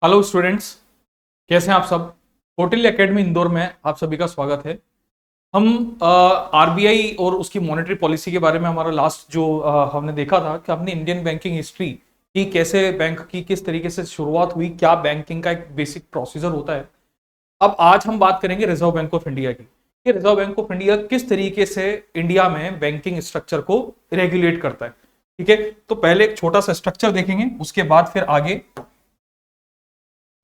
Hello students, कैसे हैं आप सब। कौटिल्य एकेडमी इंदौर में आप सभी का स्वागत है। हम आरबीआई और उसकी मॉनेटरी पॉलिसी के बारे में हमारा लास्ट जो हमने देखा था कि हमने इंडियन बैंकिंग हिस्ट्री की कैसे बैंक की किस तरीके से शुरुआत हुई, क्या बैंकिंग का एक बेसिक प्रोसीजर होता है। अब आज हम बात करेंगे रिजर्व बैंक ऑफ इंडिया की कि रिजर्व बैंक ऑफ इंडिया किस तरीके से इंडिया में बैंकिंग स्ट्रक्चर को रेगुलेट करता है। ठीक है, तो पहले एक छोटा सा स्ट्रक्चर देखेंगे, उसके बाद फिर आगे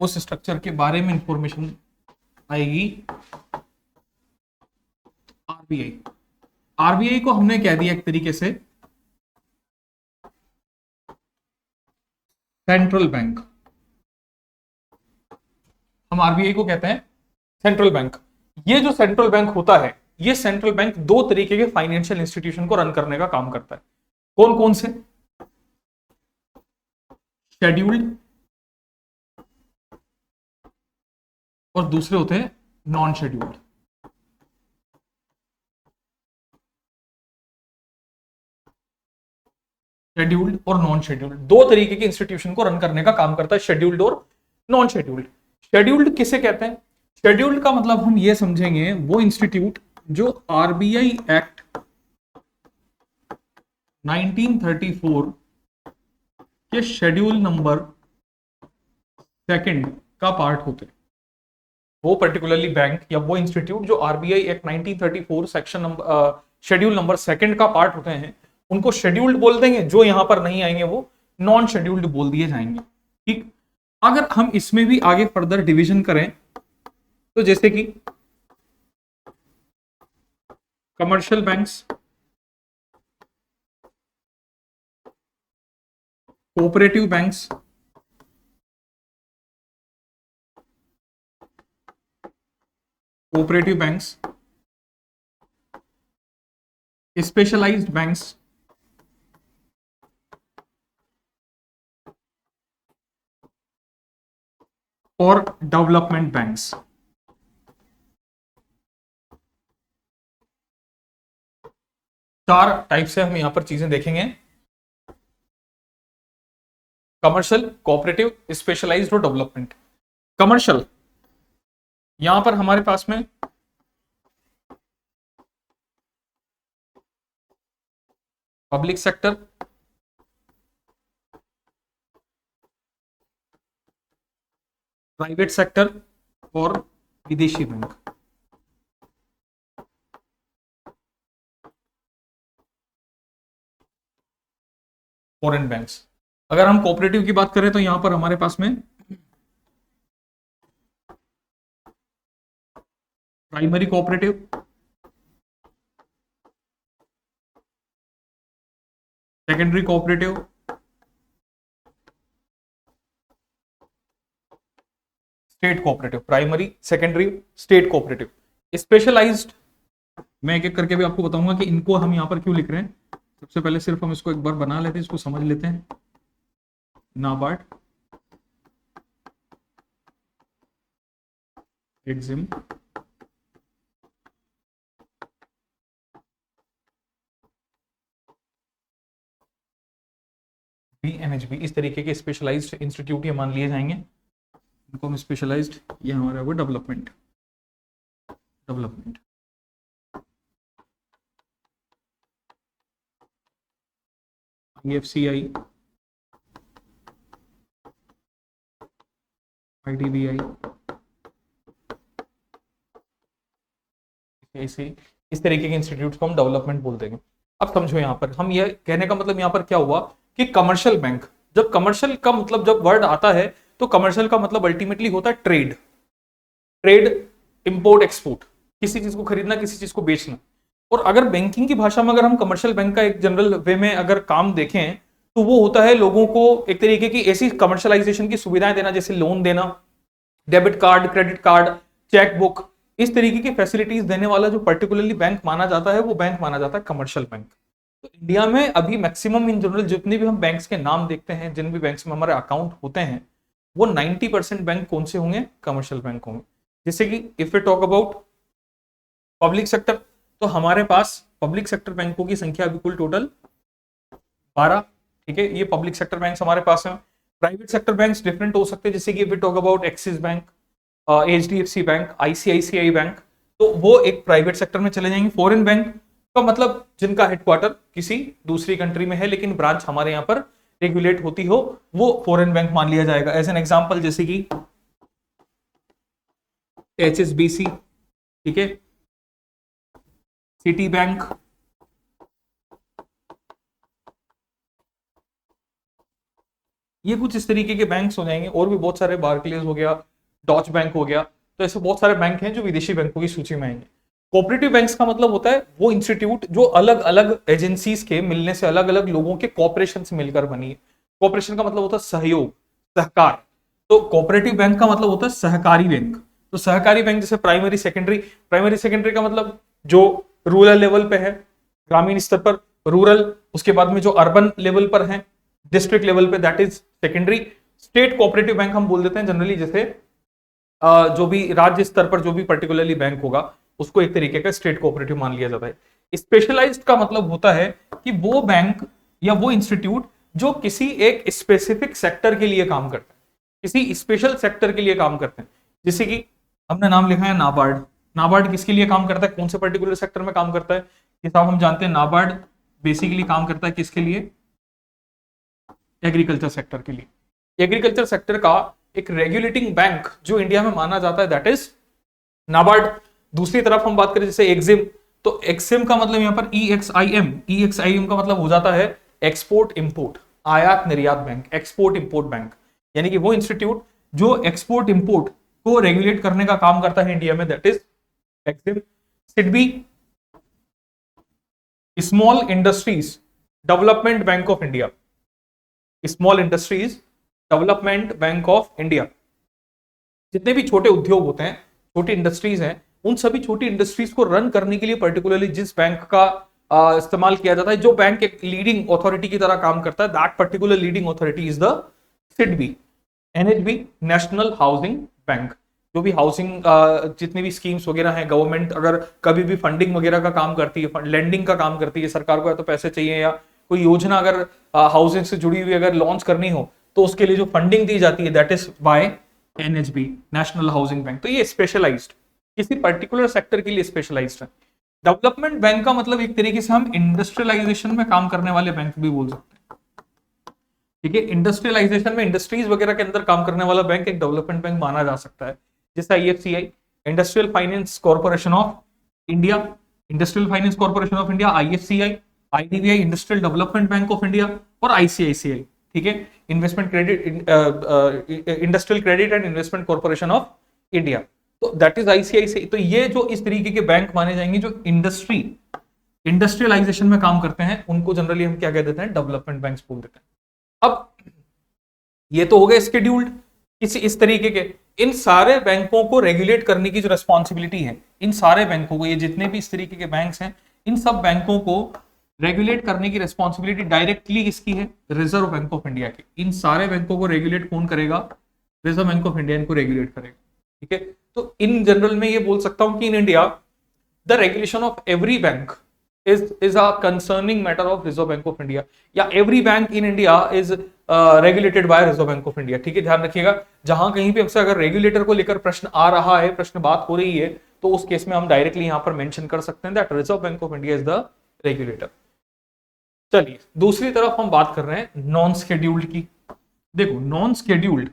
उस स्ट्रक्चर के बारे में इंफॉर्मेशन आएगी। आरबीआई आरबीआई को हमने कह दिया एक तरीके से सेंट्रल बैंक। हम आरबीआई को कहते हैं सेंट्रल बैंक। ये जो सेंट्रल बैंक होता है, ये सेंट्रल बैंक दो तरीके के फाइनेंशियल इंस्टीट्यूशन को रन करने का काम करता है। कौन कौन से? शेड्यूल्ड और दूसरे होते हैं नॉन शेड्यूल्ड। शेड्यूल्ड और नॉन शेड्यूल्ड दो तरीके के इंस्टीट्यूशन को रन करने का काम करता है, शेड्यूल्ड और नॉन शेड्यूल्ड। शेड्यूल्ड किसे कहते हैं? शेड्यूल्ड का मतलब हम ये समझेंगे वो इंस्टीट्यूट जो आरबीआई एक्ट 1934 के शेड्यूल नंबर सेकंड का पार्ट होते हैं। वो पर्टिकुलरली बैंक या वो इंस्टीट्यूट जो RBI act 1934 section number schedule number second का पार्ट होते हैं, उनको शेड्यूल्ड बोल देंगे। जो यहां पर नहीं आएंगे वो नॉन शेड्यूल्ड बोल दिए जाएंगे। ठीक, अगर हम इसमें भी आगे फर्दर डिवीजन करें तो जैसे कि commercial banks, cooperative banks, specialised banks और डेवलपमेंट बैंक्स। चार टाइप से हम यहां पर चीजें देखेंगे: कमर्शियल, कोऑपरेटिव, स्पेशलाइज्ड और डेवलपमेंट। कमर्शियल, यहां पर हमारे पास में पब्लिक सेक्टर, प्राइवेट सेक्टर और विदेशी बैंक। Foreign banks. अगर हम कोऑपरेटिव की बात करें तो यहां पर हमारे पास में primary cooperative, secondary cooperative, state cooperative. Primary, secondary, state cooperative. Specialised मैं एक एक करके भी आपको बताऊंगा कि इनको हम यहां पर क्यों लिख रहे हैं। सबसे पहले सिर्फ हम इसको एक बार बना लेते हैं, इसको समझ लेते हैं। नाबार्ड, एक्सिम, बीएमएचबी, इस तरीके के स्पेशलाइज्ड इंस्टीट्यूट ये मान लिए जाएंगे। इनको हम स्पेशलाइज्ड, ये हमारा वो डेवलपमेंट आईएफसीआई, आईडीबीआई, ऐसे इस तरीके के इंस्टीट्यूट को हम डेवलपमेंट बोल देंगे। अब समझो यहां पर हम ये कहने का मतलब यहां पर क्या हुआ कि कमर्शियल बैंक, जब कमर्शियल का मतलब जब वर्ड आता है तो कमर्शियल का मतलब अल्टीमेटली होता है ट्रेड। ट्रेड, इंपोर्ट एक्सपोर्ट, किसी चीज को खरीदना, किसी चीज को बेचना। और अगर बैंकिंग की भाषा में अगर हम कमर्शियल बैंक का एक जनरल वे में अगर काम देखें तो वो होता है लोगों को एक तरीके की ऐसी कमर्शलाइजेशन की सुविधाएं देना, जैसे लोन देना, debit card, credit card, cheque book, इस तरीके की फैसिलिटीज देने वाला जो पर्टिकुलरली बैंक माना जाता है वो बैंक माना जाता है कमर्शियल बैंक। तो इंडिया में अभी मैक्सिमम इन जनरल जितने भी हम बैंक्स के नाम देखते हैं, जिन भी बैंक्स में हमारे अकाउंट होते हैं, वो 90% बैंक कौन से होंगे? कमर्शियल बैंक होंगे। जैसे कि if you talk about public sector, तो हमारे पास पब्लिक सेक्टर बैंकों की संख्या अभी कुल टोटल 12। ठीक है, ये पब्लिक सेक्टर बैंक हमारे पास है। प्राइवेट सेक्टर बैंक्स डिफरेंट हो सकते हैं, जैसे कि talk about axis bank, HDFC bank, ICICI bank, तो वो एक प्राइवेट सेक्टर में चले जाएंगे। फॉरेन बैंक का मतलब जिनका हेडक्वार्टर किसी दूसरी कंट्री में है लेकिन ब्रांच हमारे यहाँ पर रेगुलेट होती हो, वो फॉरेन बैंक मान लिया जाएगा। एज एन एग्जांपल जैसे कि एचएसबीसी, ठीक है, सिटी बैंक, ये कुछ इस तरीके के बैंक्स हो जाएंगे। और भी बहुत सारे, बार्कलेज हो गया, डॉच बैंक हो गया, तो ऐसे बहुत सारे बैंक हैं जो विदेशी बैंकों की सूची में आएंगे। कोऑपरेटिव बैंक्स का मतलब होता है वो इंस्टीट्यूट जो अलग अलग एजेंसीज के मिलने से, अलग अलग लोगों के कॉपरेशन से मिलकर बनी है। कॉपरेशन का मतलब होता है सहयोग, सहकार। तो कोऑपरेटिव बैंक का मतलब होता है सहकारी बैंक। तो सहकारी बैंक जैसे प्राइमरी सेकेंडरी, प्राइमरी सेकेंडरी का मतलब जो रूरल लेवल पे है, ग्रामीण स्तर पर रूरल, उसके बाद में जो अर्बन लेवल पर है, डिस्ट्रिक्ट लेवल पे, that is secondary. State cooperative bank हम बोल देते हैं जनरली, जैसे जो भी राज्य स्तर पर जो भी पर्टिकुलरली बैंक होगा उसको एक तरीके का स्टेट कोऑपरेटिव मान लिया जाता है। स्पेशलाइज्ड का मतलब होता है कि वो बैंक या वो इंस्टीट्यूट जो किसी एक स्पेसिफिक सेक्टर के लिए काम करते हैं, किसी स्पेशल सेक्टर के लिए काम करते हैं। जैसे कि हमने नाम लिखा है नाबार्ड। नाबार्ड किसके लिए काम करता है, कौन से पर्टिकुलर सेक्टर में काम करता है? ये साहब हम जानते हैं नाबार्ड बेसिकली काम करता है किसके लिए? एग्रीकल्चर सेक्टर के लिए। एग्रीकल्चर सेक्टर का एक रेगुलेटिंग बैंक जो इंडिया में माना जाता है दैट इज नाबार्ड। दूसरी तरफ हम बात करें जैसे एक्सिम, तो एक्सिम का मतलब यहां पर EXIM, EXIM का मतलब हो जाता है एक्सपोर्ट इंपोर्ट, आयात निर्यात बैंक, एक्सपोर्ट इंपोर्ट बैंक। यानी कि वो इंस्टीट्यूट जो एक्सपोर्ट इंपोर्ट को रेगुलेट करने का काम करता है इंडिया में, that is Exim. SIDBI, small industries development bank of India, small industries development bank of India. जितने भी छोटे उद्योग होते हैं, छोटी इंडस्ट्रीज हैं, उन सभी छोटी इंडस्ट्रीज को रन करने के लिए पर्टिकुलरली जिस बैंक का इस्तेमाल किया जाता है, जो बैंक एक लीडिंग अथॉरिटी की तरह काम करता है, that particular leading authority is the SIDBI. NHB, national housing bank, जो भी हाउसिंग जितनी भी स्कीम्स वगैरह हैं, गवर्नमेंट अगर कभी भी फंडिंग वगैरह का काम करती है, लेंडिंग का काम करती है, सरकार को या तो पैसे चाहिए या कोई योजना अगर हाउसिंग से जुड़ी हुई अगर लॉन्च करनी हो तो उसके लिए जो फंडिंग दी जाती है that is by NHB, national housing bank. तो ये स्पेशलाइज्ड, किसी पर्टिकुलर सेक्टर के लिए स्पेशलाइज्ड है। डेवलपमेंट बैंक का मतलब एक तरीके से हम इंडस्ट्रियलाइजेशन में काम करने वाले बैंक भी बोल सकते हैं, ठीक है। इंडस्ट्रियलाइजेशन में इंडस्ट्रीज वगैरह के अंदर काम करने वाला बैंक एक डेवलपमेंट बैंक माना जा सकता है। जैसा IFCI, industrial finance corporation of India, industrial finance corporation of India, IFCI, IDBI, industrial development bank of India, और ICICI, ठीक है, investment credit, industrial credit and investment corporation of India, तो दैट इज ICICI। तो ये जो इस तरीके के बैंक माने जाएंगे जो इंडस्ट्रियलाइजेशन में काम करते हैं, उनको जनरली हम क्या कह देते हैं? डेवलपमेंट बैंक्स बोल देते हैं। अब ये तो हो गए स्केड्यूल्ड, किसी इस तरीके के। इन सारे बैंकों को रेगुलेट करने की जो रेस्पॉन्सिबिलिटी है, इन सारे बैंकों को, ये जितने भी इस तरीके के बैंक्स हैं, इन सब बैंकों को रेगुलेट करने की रेस्पॉन्सिबिलिटी डायरेक्टली किसकी है? रिजर्व बैंक ऑफ इंडिया की। इन सारे बैंकों को रेगुलेट कौन करेगा? रिजर्व बैंक ऑफ इंडिया इनको रेगुलेट करेगा, ठीक है। तो इन जनरल में ये बोल सकता हूं कि in India the regulation of every bank is a concerning matter of Reserve Bank of India, या every bank in India is regulated by Reserve Bank of India, ठीक है। ध्यान रखिएगा, जहां कहीं पे अक्सर अगर रेगुलेटर को लेकर प्रश्न आ रहा है, प्रश्न बात हो रही है, तो उस केस में हम डायरेक्टली यहां पर मेंशन कर सकते हैं that reserve Bank of India is the regulator. चलिए दूसरी तरफ हम बात कर रहे हैं नॉन स्केड्यूल्ड की। देखो नॉन स्केड्यूल्ड,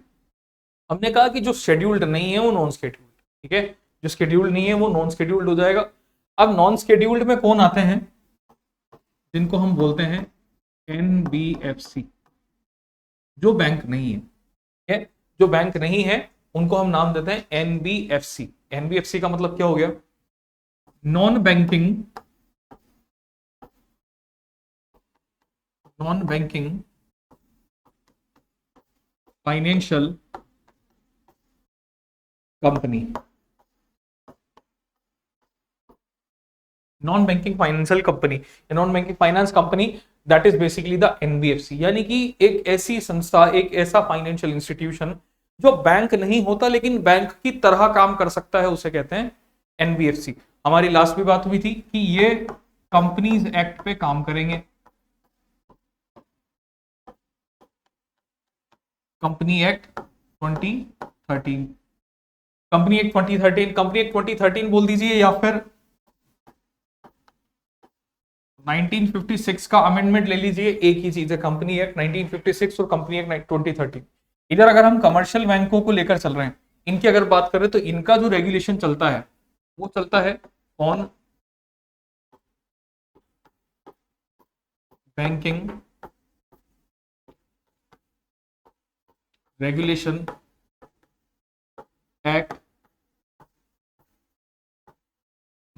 हमने कहा कि जो शेड्यूल्ड नहीं है वो नॉन स्केड्यूल्ड, ठीक है, जो शेड्यूल्ड नहीं है वो नॉन स्केड्यूल्ड हो जाएगा। अब नॉन स्केड्यूल्ड में कौन आते हैं? जिनको हम बोलते हैं NBFC, जो बैंक नहीं है, ठीक है, जो बैंक नहीं है उनको हम नाम देते हैं NBFC। NBFC का मतलब क्या हो गया? Non banking financial company, non banking financial company, non banking finance company, that is basically the NBFC। यानी कि एक ऐसी संस्था, एक ऐसा फाइनेंशियल इंस्टीट्यूशन जो बैंक नहीं होता लेकिन बैंक की तरह काम कर सकता है, उसे कहते हैं NBFC। हमारी लास्ट भी बात हुई थी कि ये कंपनीज एक्ट पे काम करेंगे, company act 2013, company act 2013, company act 2013 बोल दीजिए, या फिर 1956 का अमेंडमेंट ले लीजिए, एक ही चीज है, कंपनी एक्ट 1956 और कंपनी एक्ट 2013। इधर अगर हम कमर्शियल बैंकों को लेकर चल रहे हैं, इनकी अगर बात करें तो इनका जो रेगुलेशन चलता है वो चलता है on banking regulation act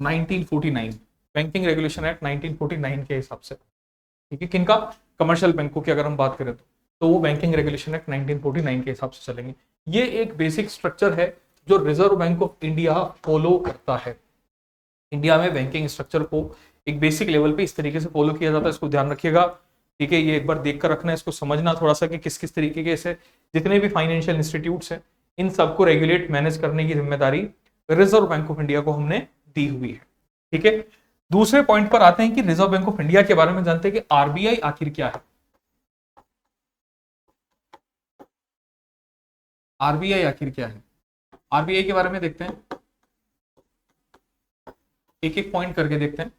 1949, banking regulation act 1949 के हिसाब से, ठीक है, किनका, कमर्शियल बैंकों की अगर हम बात करें तो वो बैंकिंग रेगुलेशन एक्ट 1949 के हिसाब से चलेंगे। ये एक बेसिक स्ट्रक्चर है जो reserve Bank of India follow करता है। इंडिया में बैंकिंग स्ट्रक्चर को एक बेसिक लेवल पे इस तरीके से फॉलो किया जाता है, इसको ध्यान रखिएगा, ठीक है। ये एक बार देख कर रखना है, इसको समझना थोड़ा सा कि किस किस तरीके के से जितने भी फाइनेंशियल इंस्टीट्यूट्स हैं इन सबको रेगुलेट मैनेज करने की जिम्मेदारी रिजर्व बैंक ऑफ इंडिया को हमने दी हुई है, ठीक है। दूसरे पॉइंट पर आते हैं कि रिजर्व बैंक ऑफ इंडिया के बारे में जानते हैं कि आरबीआई आखिर क्या है। आरबीआई आखिर क्या है, आरबीआई के बारे में देखते हैं, एक एक पॉइंट करके देखते हैं।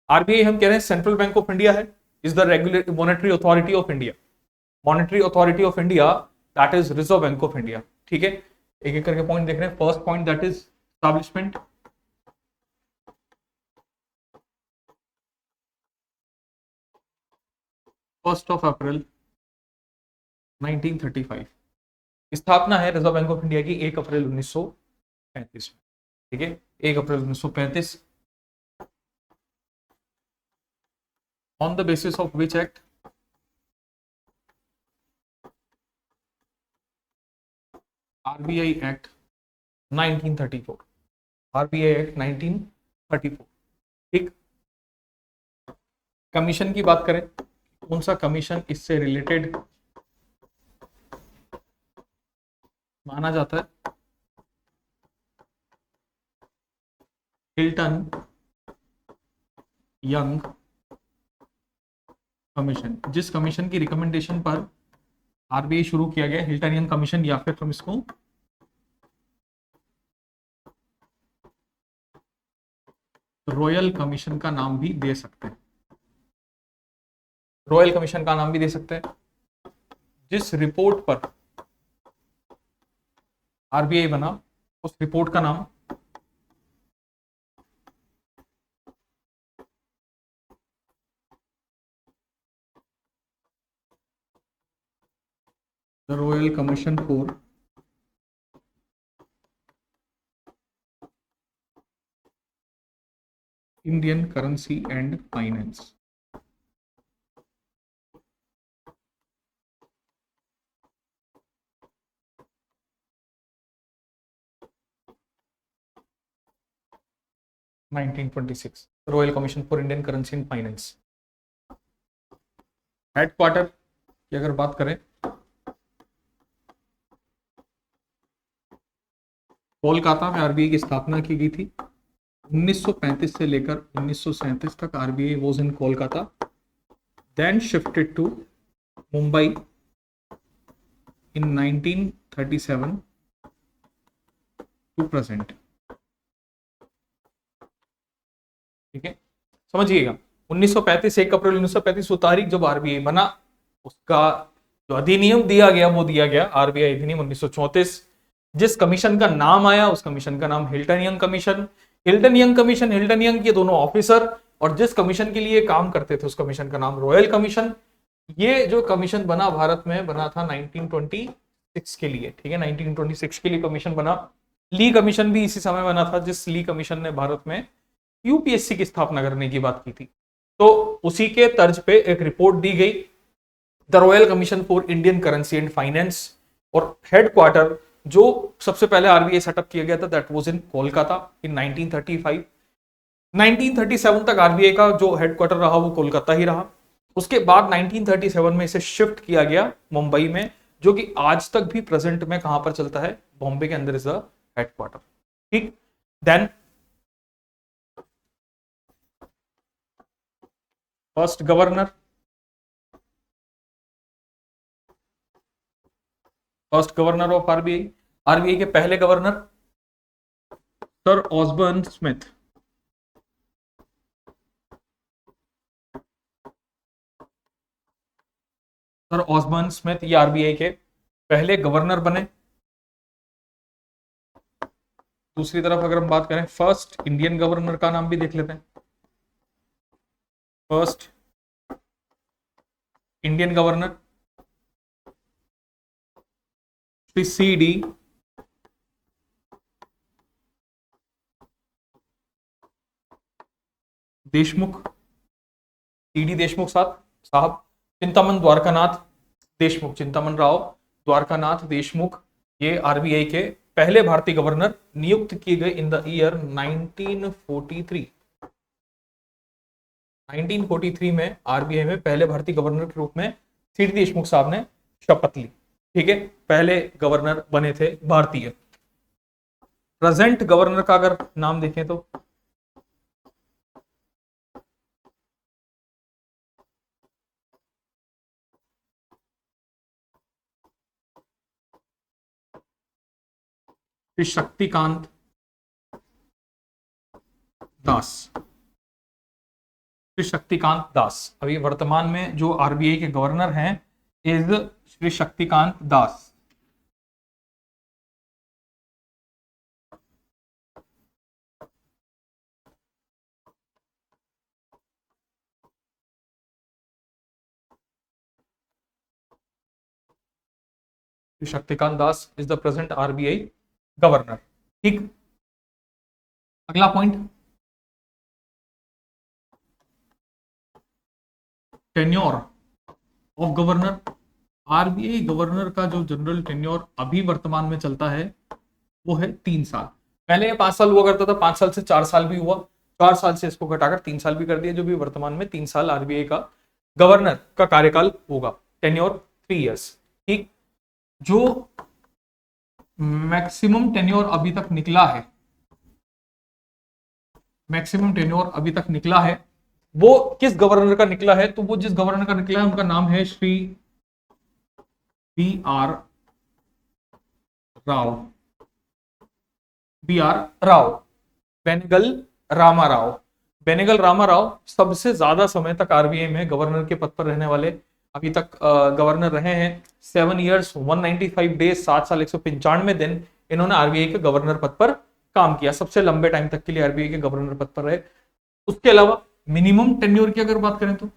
आरबीआई हम कह रहे हैं सेंट्रल बैंक ऑफ इंडिया है, is the regulate monetary authority of India, monetary authority of India that is reserve Bank of India, ठीक है। एक एक करके पॉइंट देख रहे हैं। First point that is establishment, first of April 1935, स्थापना है रिजर्व बैंक ऑफ इंडिया की 1 अप्रैल 1935 में, ठीक है, 1 अप्रैल 1935। On the basis of which act, RBI act 1934, RBI act 1934, ठीक। कमीशन की बात करें, कौन सा कमीशन इससे रिलेटेड माना जाता है, हिल्टन यंग कमीशन, जिस कमीशन की रिकमेंडेशन पर आरबीआई शुरू किया गया, हिल्टन यंग कमीशन, या फिर हम इसको रॉयल कमीशन का नाम भी दे सकते हैं, रॉयल कमीशन का नाम भी दे सकते हैं, जिस रिपोर्ट पर आरबीआई बना उस रिपोर्ट का नाम the royal commission for Indian currency and finance, nineteen 26, royal commission for Indian currency and finance. Headquarter की अगर बात करें, कोलकाता में आरबीआई की स्थापना की गई थी 1935 से लेकर 1937 तक। RBI was in Kolkata, then shifted to Mumbai in 1937 to present, ठीक है, समझिएगा। 1935, 1 अप्रैल 1935 वो तारीख जब आरबीआई बना, उसका जो अधिनियम दिया गया वो दिया गया आरबीआई अधिनियम 1934। जिस कमीशन का नाम आया उस कमीशन का नाम Hilton young commission, Hilton young commission, Hilton young के दोनों ऑफिसर, और जिस कमीशन के लिए काम करते थे उस कमीशन का नाम रॉयल कमीशन। ये जो कमीशन बना भारत में बना था 1926 के लिए, ठीक है, 1926 के लिए कमीशन बना। ली कमीशन भी इसी समय बना था, जिस ली कमीशन ने भारत में यूपीएससी की स्थापना करने की बात की थी। तो उसी के तर्ज पे एक रिपोर्ट दी गई, the royal commission for Indian currency and finance, और हेडक्वार्टर जो सबसे पहले आरबीआई सेटअप किया गया था दैट वाज इन कोलकाता इन 1935। 1937 तक आरबीआई का जो हेडक्वार्टर रहा वो कोलकाता ही रहा। उसके बाद 1937 में इसे शिफ्ट किया गया मुंबई में, जो कि आज तक भी प्रेजेंट में कहां पर चलता है, बॉम्बे के अंदर इज द हेडक्वार्टर, ठीक। Then first governor, first governor of RBI, RBI के पहले governor sir Osborne Smith. Sir Osborne Smith ये आरबीआई के पहले गवर्नर बने। दूसरी तरफ अगर हम बात करें फर्स्ट इंडियन गवर्नर का नाम भी देख लेते हैं। First Indian governor Shri C D Deshmukh, C D Deshmukh साहब। चिंतामन द्वारकानाथ देशमुख, चिंतामन राव द्वारकानाथ देशमुख ये आरबीआई के पहले भारतीय गवर्नर नियुक्त किए गए इन द ईयर 1943। 1943 में आरबीआई में पहले भारतीय गवर्नर के रूप में सी डी देशमुख साहब ने शपथ ली। ठीक है, पहले गवर्नर बने थे भारतीय। प्रेजेंट गवर्नर का अगर नाम देखें तो श्री शक्तिकांत दास। श्री शक्तिकांत दास अभी वर्तमान में जो आरबीआई के गवर्नर हैं is Shri Shaktikanta Das. Shri Shaktikanta Das is the present RBI governor. ठीक, अगला point tenure of governor. RBI governor का जो जनरल टेन्योर अभी वर्तमान में चलता है वो है 3 साल। पहले 5 साल हुआ करता था, 5 साल से 4 साल भी हुआ, 4 साल से इसको घटाकर 3 साल भी कर दिया, जो भी वर्तमान में 3 साल आरबीआई का गवर्नर का कार्यकाल होगा। Tenure 3 years. ठीक, जो मैक्सिमम टेन्योर अभी तक निकला है, मैक्सिमम टेन्योर अभी तक निकला है वो किस गवर्नर का निकला है? तो वो जिस गवर्नर का निकला है उनका नाम है Shri B R Rao. B R Rao, Benegal Rama Rao. Benegal Rama Rao सबसे ज्यादा समय तक आरबीआई में गवर्नर के पद पर रहने वाले अभी तक गवर्नर रहे हैं। 7 years 195 days, 7 साल 195 दिन इन्होंने आरबीआई के गवर्नर पद पर काम किया, सबसे लंबे टाइम तक के लिए आरबीआई के गवर्नर पद पर रहे। उसके अलावा मिनिमम टेन्योर की अगर बात करें तो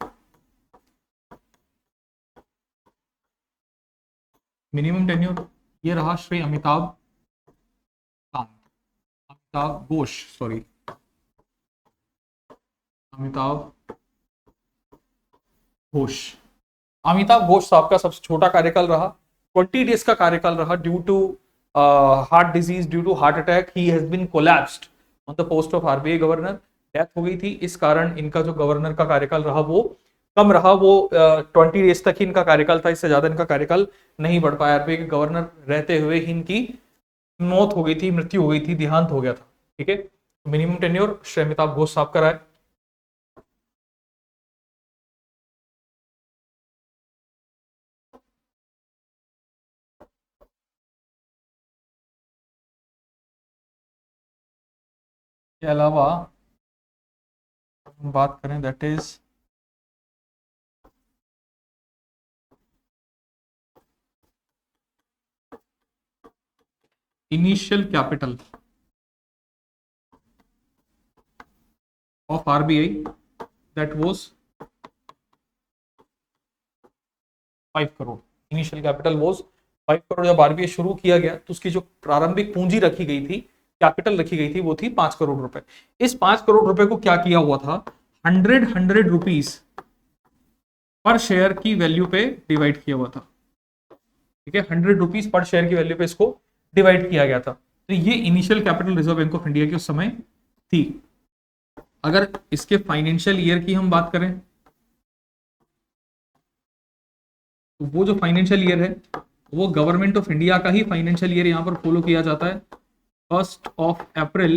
मिनिमम टेन्योर ये रहा श्री अमिताभ घोष, सॉरी अमिताभ घोष। अमिताभ घोष साहब का सबसे छोटा कार्यकाल रहा, 20 डेज का कार्यकाल रहा। Due to heart disease, due to heart attack, he has been collapsed on the post of RBI governor. Death हो गई थी, इस कारण इनका जो गवर्नर का कार्यकाल रहा वो कम रहा। वो 20 डेज तक ही इनका कार्यकाल था, इससे ज्यादा इनका कार्यकाल नहीं बढ़ पाया। आरबीआई के गवर्नर रहते हुए ही इनकी मौत हो गई थी, मृत्यु हो गई थी, देहांत हो गया था। ठीक है, मिनिमम टेन्योर श्री अमिताभ घोष साहब का रहा है। के अलावा हम बात करें that is initial capital of RBI that was 5 crore. Initial capital was 5 crore. जब आरबीआई शुरू किया गया तो उसकी जो प्रारंभिक पूंजी रखी गई थी, कैपिटल रखी गई थी, वो थी 5 करोड़ रुपए। इस 5 करोड़ रुपए को क्या किया हुआ था, 100 रुपीस पर शेयर की वैल्यू पे डिवाइड किया हुआ था। ठीक है, 100 रुपीस पर शेयर की वैल्यू पे इसको डिवाइड किया गया था। तो ये initial capital reserve Bank of India की उस समय थी। अगर इसके फाइनेंशियल ईयर की हम बात करें तो वो जो फाइनेंशियल ईयर है वो गवर्नमेंट ऑफ इंडिया का ही फाइनेंशियल ईयर यहां पर फॉलो किया जाता है, 1st of April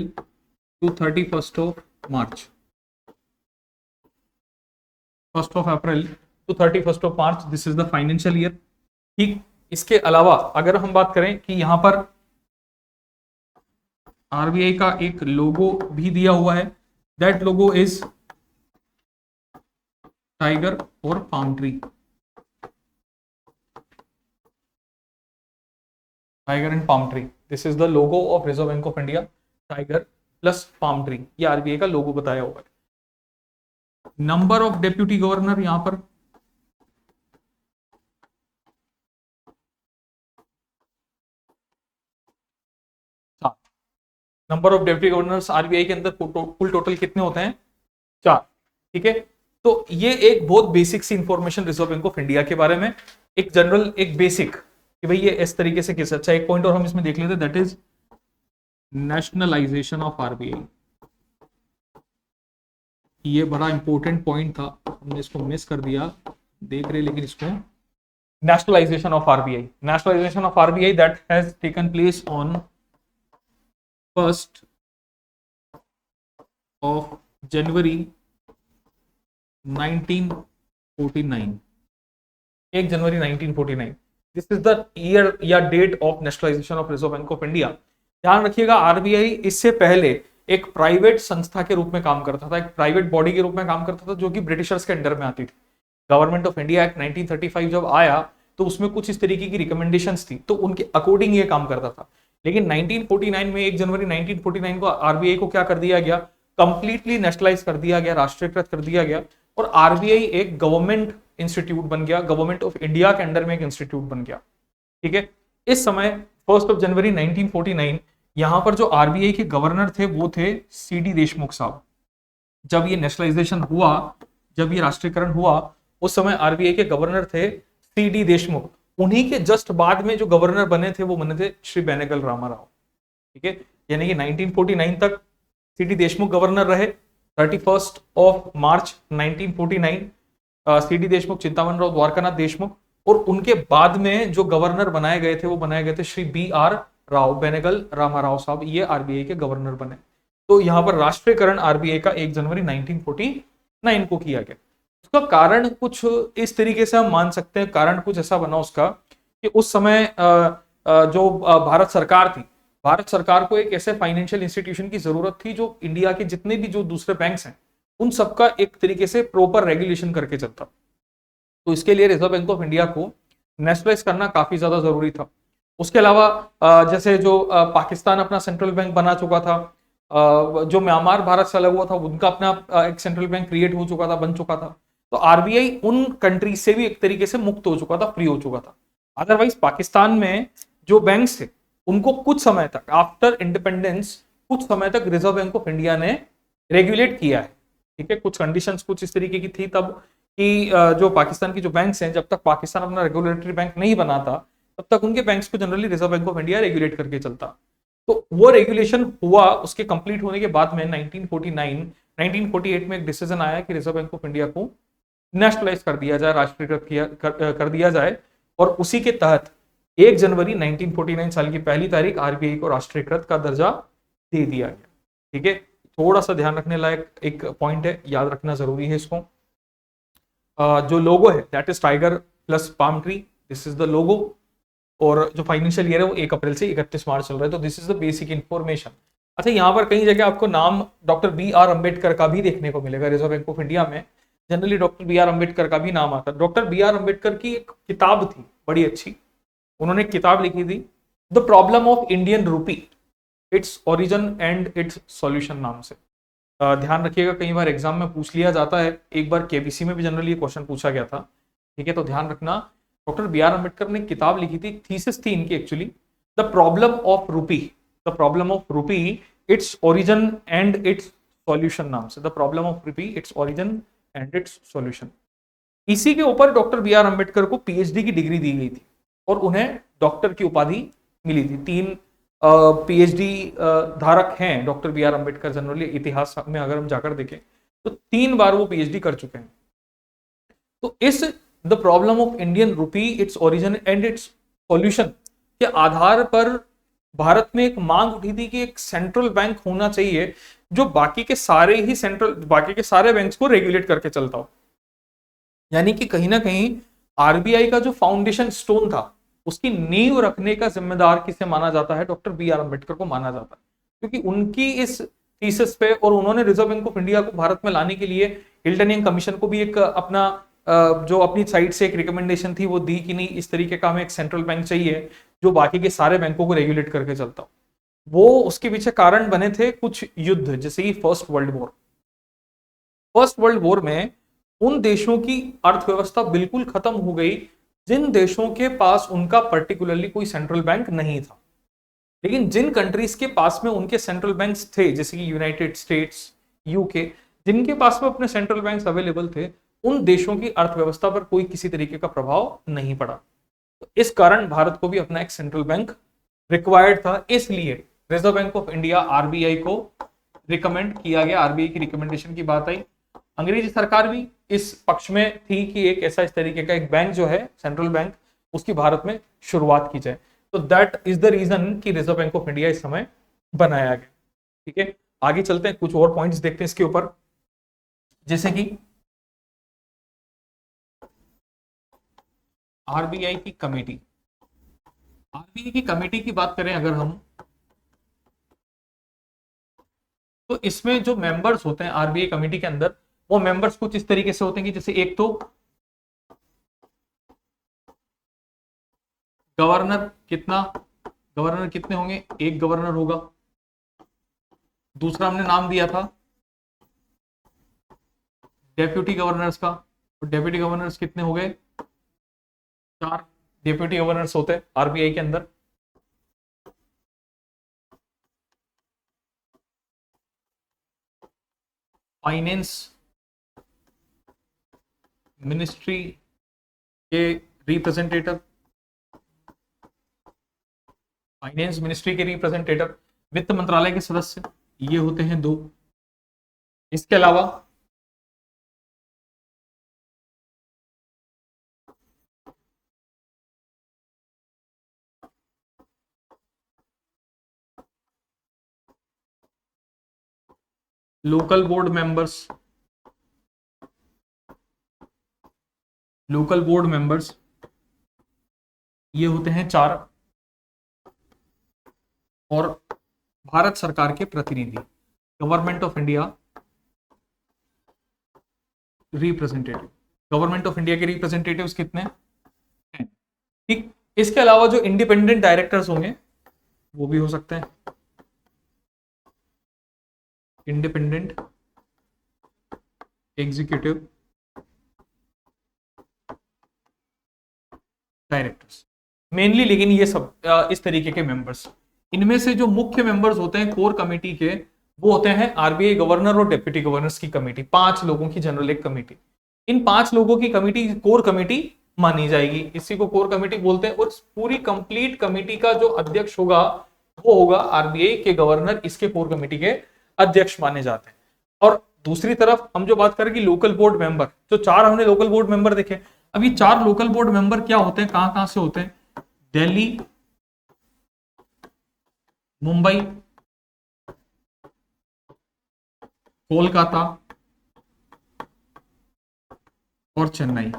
to 31st of March। 1st of April to 31st of March, this is the financial year। ठीक, इसके अलावा अगर हम बात करें कि यहां पर आरबीआई का एक लोगो भी दिया हुआ है, दैट लोगो इज टाइगर और palm tree, tiger and palm tree, this is the logo of Reserve Bank of India, tiger plus palm tree, ये आरबीआई का लोगो बताया हुआ है। नंबर ऑफ डेप्यूटी गवर्नर यहां पर number of deputy governors RBI के अंदर कुल टोटल कितने होते हैं? 4। ठीक है, तो ये एक बहुत बेसिक सी information Reserve Bank of India के बारे में, एक जनरल, एक बेसिक कि भाई ये इस तरीके से किस। अच्छा, एक पॉइंट और हम इसमें देख लेते हैं, that is nationalisation of RBI. ये बड़ा इंपॉर्टेंट पॉइंट था, हमने इसको मिस कर दिया, देख रहे लेकिन इसको। Nationalisation of RBI, nationalisation of RBI that has taken place on 1st of January 1949, 1 जनवरी 1949। दिस इज द ईयर या date of nationalisation of Reserve Bank of India. ध्यान रखिएगा, आरबीआई इससे पहले एक प्राइवेट संस्था के रूप में काम करता था, एक प्राइवेट बॉडी के रूप में काम करता था, जो कि ब्रिटिशर्स के अंडर में आती थी। गवर्नमेंट ऑफ इंडिया एक्ट 1935 जब आया तो उसमें कुछ इस तरीके की रिकमेंडेशंस थी, तो उनके अकॉर्डिंग ये काम करता था। लेकिन 1949 में 1 जनवरी 1949 को आरबीआई को क्या कर दिया गया? कंप्लीटली नेशनलाइज कर दिया गया, राष्ट्रीयकृत कर दिया गया, और आरबीआई एक गवर्नमेंट इंस्टीट्यूट बन गया, गवर्नमेंट ऑफ इंडिया के अंडर में एक इंस्टीट्यूट बन गया। ठीक है, इस समय 1 जनवरी 1949 यहां पर जो आरबीआई के गवर्नर थे वो थे सीडी देशमुख साहब। जब ये नेशनलाइजेशन हुआ, जब ये राष्ट्रीयकरण हुआ, उस समय आरबीआई के गवर्नर थे सीडी देशमुख। उन्हीं के जस्ट बाद में जो गवर्नर बने थे वो बने थे श्री बेनेगल रामाराव। ठीक है, यानी कि 1949 तक सीडी देशमुख गवर्नर रहे। 31 मार्च 1949 सीडी देशमुख, चिंतामण राव, द्वारकानाथ देशमुख, और उनके बाद में जो गवर्नर बनाए गए थे वो बनाए गए थे श्री BR राव, बेनेगल रामाराव साहब, ये आरबीआई के गवर्नर बने। तो यहां पर राष्ट्रीयकरण आरबीआई का 1 जनवरी 1949 को किया गया। उसका कारण कुछ इस तरीके से हम मान सकते हैं, कारण कुछ ऐसा बना उसका कि उस समय जो भारत सरकार थी, भारत सरकार को एक ऐसे फाइनेंशियल इंस्टीट्यूशन की जरूरत थी जो इंडिया के जितने भी जो दूसरे बैंक्स हैं उन सबका एक तरीके से प्रॉपर रेगुलेशन करके चलता। तो इसके लिए रिजर्व बैंक ऑफ इंडिया को नेशनलाइज करना काफी ज्यादा जरूरी था। उसके अलावा जैसे जो पाकिस्तान अपना सेंट्रल बैंक बना चुका था, जो म्यांमार भारत से अलग हुआ था उनका अपना एक सेंट्रल बैंक क्रिएट हो चुका था, बन चुका था, तो आरबीआई उन कंट्री से भी एक तरीके से मुक्त हो चुका था, फ्री हो चुका था। अदरवाइज पाकिस्तान में जो बैंक्स थे उनको कुछ समय तक, आफ्टर इंडिपेंडेंस, कुछ समय तक रिजर्व बैंक ऑफ इंडिया ने रेगुलेट किया है। ठीक है, कुछ कंडीशंस कुछ इस तरीके की थी तब कि जो पाकिस्तान की जो बैंक्स हैं, जब तक पाकिस्तान अपना रेगुलेटरी बैंक नहीं बना था तब तक उनके बैंक्स को generally reserve Bank of India regulate करके चलता। तो वो रेगुलेशन हुआ, उसके कंप्लीट होने के बाद में 1948 में एक डिसीजन आया कि रिजर्व बैंक ऑफ इंडिया को नेशनलाइज कर दिया जाए, राष्ट्रीयकृत कर दिया जाए, और उसी के तहत 1 जनवरी 1949 साल की पहली तारीख आरबीआई को राष्ट्रीयकृत का दर्जा दे दिया गया। ठीक है, थोड़ा सा ध्यान रखने लायक एक पॉइंट है, याद रखना जरूरी है इसको। जो लोगो है that is tiger plus palm tree, this is the logo, और जो फाइनेंशियल ईयर है वो 1 अप्रैल से 31 मार्च चल रहा है। तो this is the basic information. अच्छा, यहाँ पर कई जगह आपको नाम डॉक्टर BR अम्बेडकर का भी देखने को मिलेगा। रिजर्व बैंक ऑफ इंडिया में जनरली डॉक्टर BR अम्बेडकर का भी नाम आता है। डॉक्टर BR अम्बेडकर की एक किताब थी बड़ी अच्छी, उन्होंने एक किताब लिखी थी, the problem of Indian rupee, its origin and it's solution नाम से। ध्यान रखिएगा, कई बार एग्जाम में पूछ लिया जाता है, एक बार केबीसी में भी जनरली ये क्वेश्चन पूछा गया था। ठीक है, तो ध्यान रखना, डॉक्टर BR अम्बेडकर ने किताब लिखी थी, थीसिस थी इनकी एक्चुअली, द प्रॉब्लम ऑफ रूपी, द प्रॉब्लम ऑफ रूपी, its origin and it's solution नाम से। द प्रॉब्लम ऑफ रूपी, its origin and it's solution. इसी के ऊपर डॉक्टर BR अम्बेडकर को PhD की डिग्री दी गई थी और उन्हें डॉक्टर की उपाधि मिली थी। 3 PhD धारक हैं डॉक्टर BR अम्बेडकर। जनरली इतिहास में अगर हम जाकर देखें तो 3 बार वो PhD कर चुके हैं। तो इस the problem of Indian rupee, its origin and it's solution के आधार पर भारत में एक मांग उठी थी कि एक सेंट्रल बैंक होना चाहिए जो बाकी के सारे बैंक्स को रेगुलेट करके चलता हो। यानी कि कहीं ना कहीं आरबीआई का जो फाउंडेशन स्टोन था उसकी नींव रखने का जिम्मेदार किसे माना जाता है? डॉक्टर बी आर अम्बेडकर को माना जाता है, क्योंकि उनकी इस थीसिस पे, और उन्होंने रिजर्व बैंक ऑफ इंडिया को भारत में लाने के लिए हिल्टन यंग कमीशन को भी एक अपना जो अपनी साइड से एक रिकमेंडेशन थी वो दी कि नहीं, इस तरीके का हमें एक सेंट्रल बैंक चाहिए जो बाकी के सारे बैंकों को रेगुलेट करके चलता हो। वो उसके पीछे कारण बने थे कुछ युद्ध, जैसे कि first world war. First world war में उन देशों की अर्थव्यवस्था बिल्कुल खत्म हो गई जिन देशों के पास उनका पर्टिकुलरली कोई सेंट्रल बैंक नहीं था। लेकिन जिन कंट्रीज के पास में उनके सेंट्रल बैंक्स थे, जैसे कि यूनाइटेड स्टेट्स, यूके, जिनके पास में अपने सेंट्रल बैंक्स अवेलेबल थे, उन देशों की अर्थव्यवस्था पर कोई किसी तरीके का प्रभाव नहीं पड़ा। तो इस कारण भारत को भी अपना एक सेंट्रल बैंक रिक्वायर्ड था, इसलिए reserve Bank of India RBI को रिकमेंड किया गया। आरबीआई की रिकमेंडेशन की बात आई। अंग्रेजी सरकार भी इस पक्ष में थी कि एक ऐसा इस तरीके का एक बैंक जो है सेंट्रल बैंक, उसकी भारत में शुरुआत की जाए। तो दैट इज द रीजन कि रिजर्व बैंक ऑफ इंडिया इस समय बनाया गया। ठीक है, आगे चलते हैं, कुछ और पॉइंट्स देखते हैं इसके ऊपर, जैसे कि आरबीआई की कमेटी। आरबीआई की कमेटी की बात करें अगर हम, तो इसमें जो मेंबर्स होते हैं आरबीआई कमेटी के अंदर, वो मेंबर्स कुछ इस तरीके से होते हैं कि जैसे एक तो गवर्नर, गवर्नर कितने होंगे? एक गवर्नर होगा। दूसरा हमने नाम दिया था डेप्यूटी गवर्नर्स का, और डेप्यूटी गवर्नर्स कितने हो गए? 4 डेप्यूटी गवर्नर्स होते हैं आरबीआई के अंदर। फाइनेंस मिनिस्ट्री के रिप्रेजेंटेटिव, फाइनेंस मिनिस्ट्री के रिप्रेजेंटेटिव, वित्त मंत्रालय के सदस्य, ये होते हैं 2। इसके अलावा local board members, local board members ये होते हैं 4, और भारत सरकार के प्रतिनिधि, government of India representative. Government of India के रिप्रेजेंटेटिव्स कितने हैं? ठीक, इसके अलावा जो इंडिपेंडेंट डायरेक्टर्स होंगे वो भी हो सकते हैं इंडिपेंडेंट एग्जीक्यूटिव डायरेक्टर्स मेनली। लेकिन ये सब इस तरीके के मेंबर्स, इनमें से जो मुख्य मेंबर्स होते हैं कोर कमेटी के, वो होते हैं आरबीआई गवर्नर और डेप्यूटी गवर्नर्स की कमेटी, 5 लोगों की जनरल एक कमेटी। इन 5 लोगों की कमेटी कोर कमेटी मानी जाएगी, इसी को कोर कमेटी बोलते हैं। और पूरी कंप्लीट कमेटी का जो अध्यक्ष होगा वो होगा आरबीआई के गवर्नर, इसके कोर कमेटी के अध्यक्ष माने जाते हैं। और दूसरी तरफ हम जो बात करें कि लोकल बोर्ड मेंबर, जो 4 हमने लोकल बोर्ड मेंबर देखे, अब ये 4 लोकल बोर्ड मेंबर क्या होते हैं, कहां कहां से होते हैं? दिल्ली, मुंबई, कोलकाता और चेन्नई।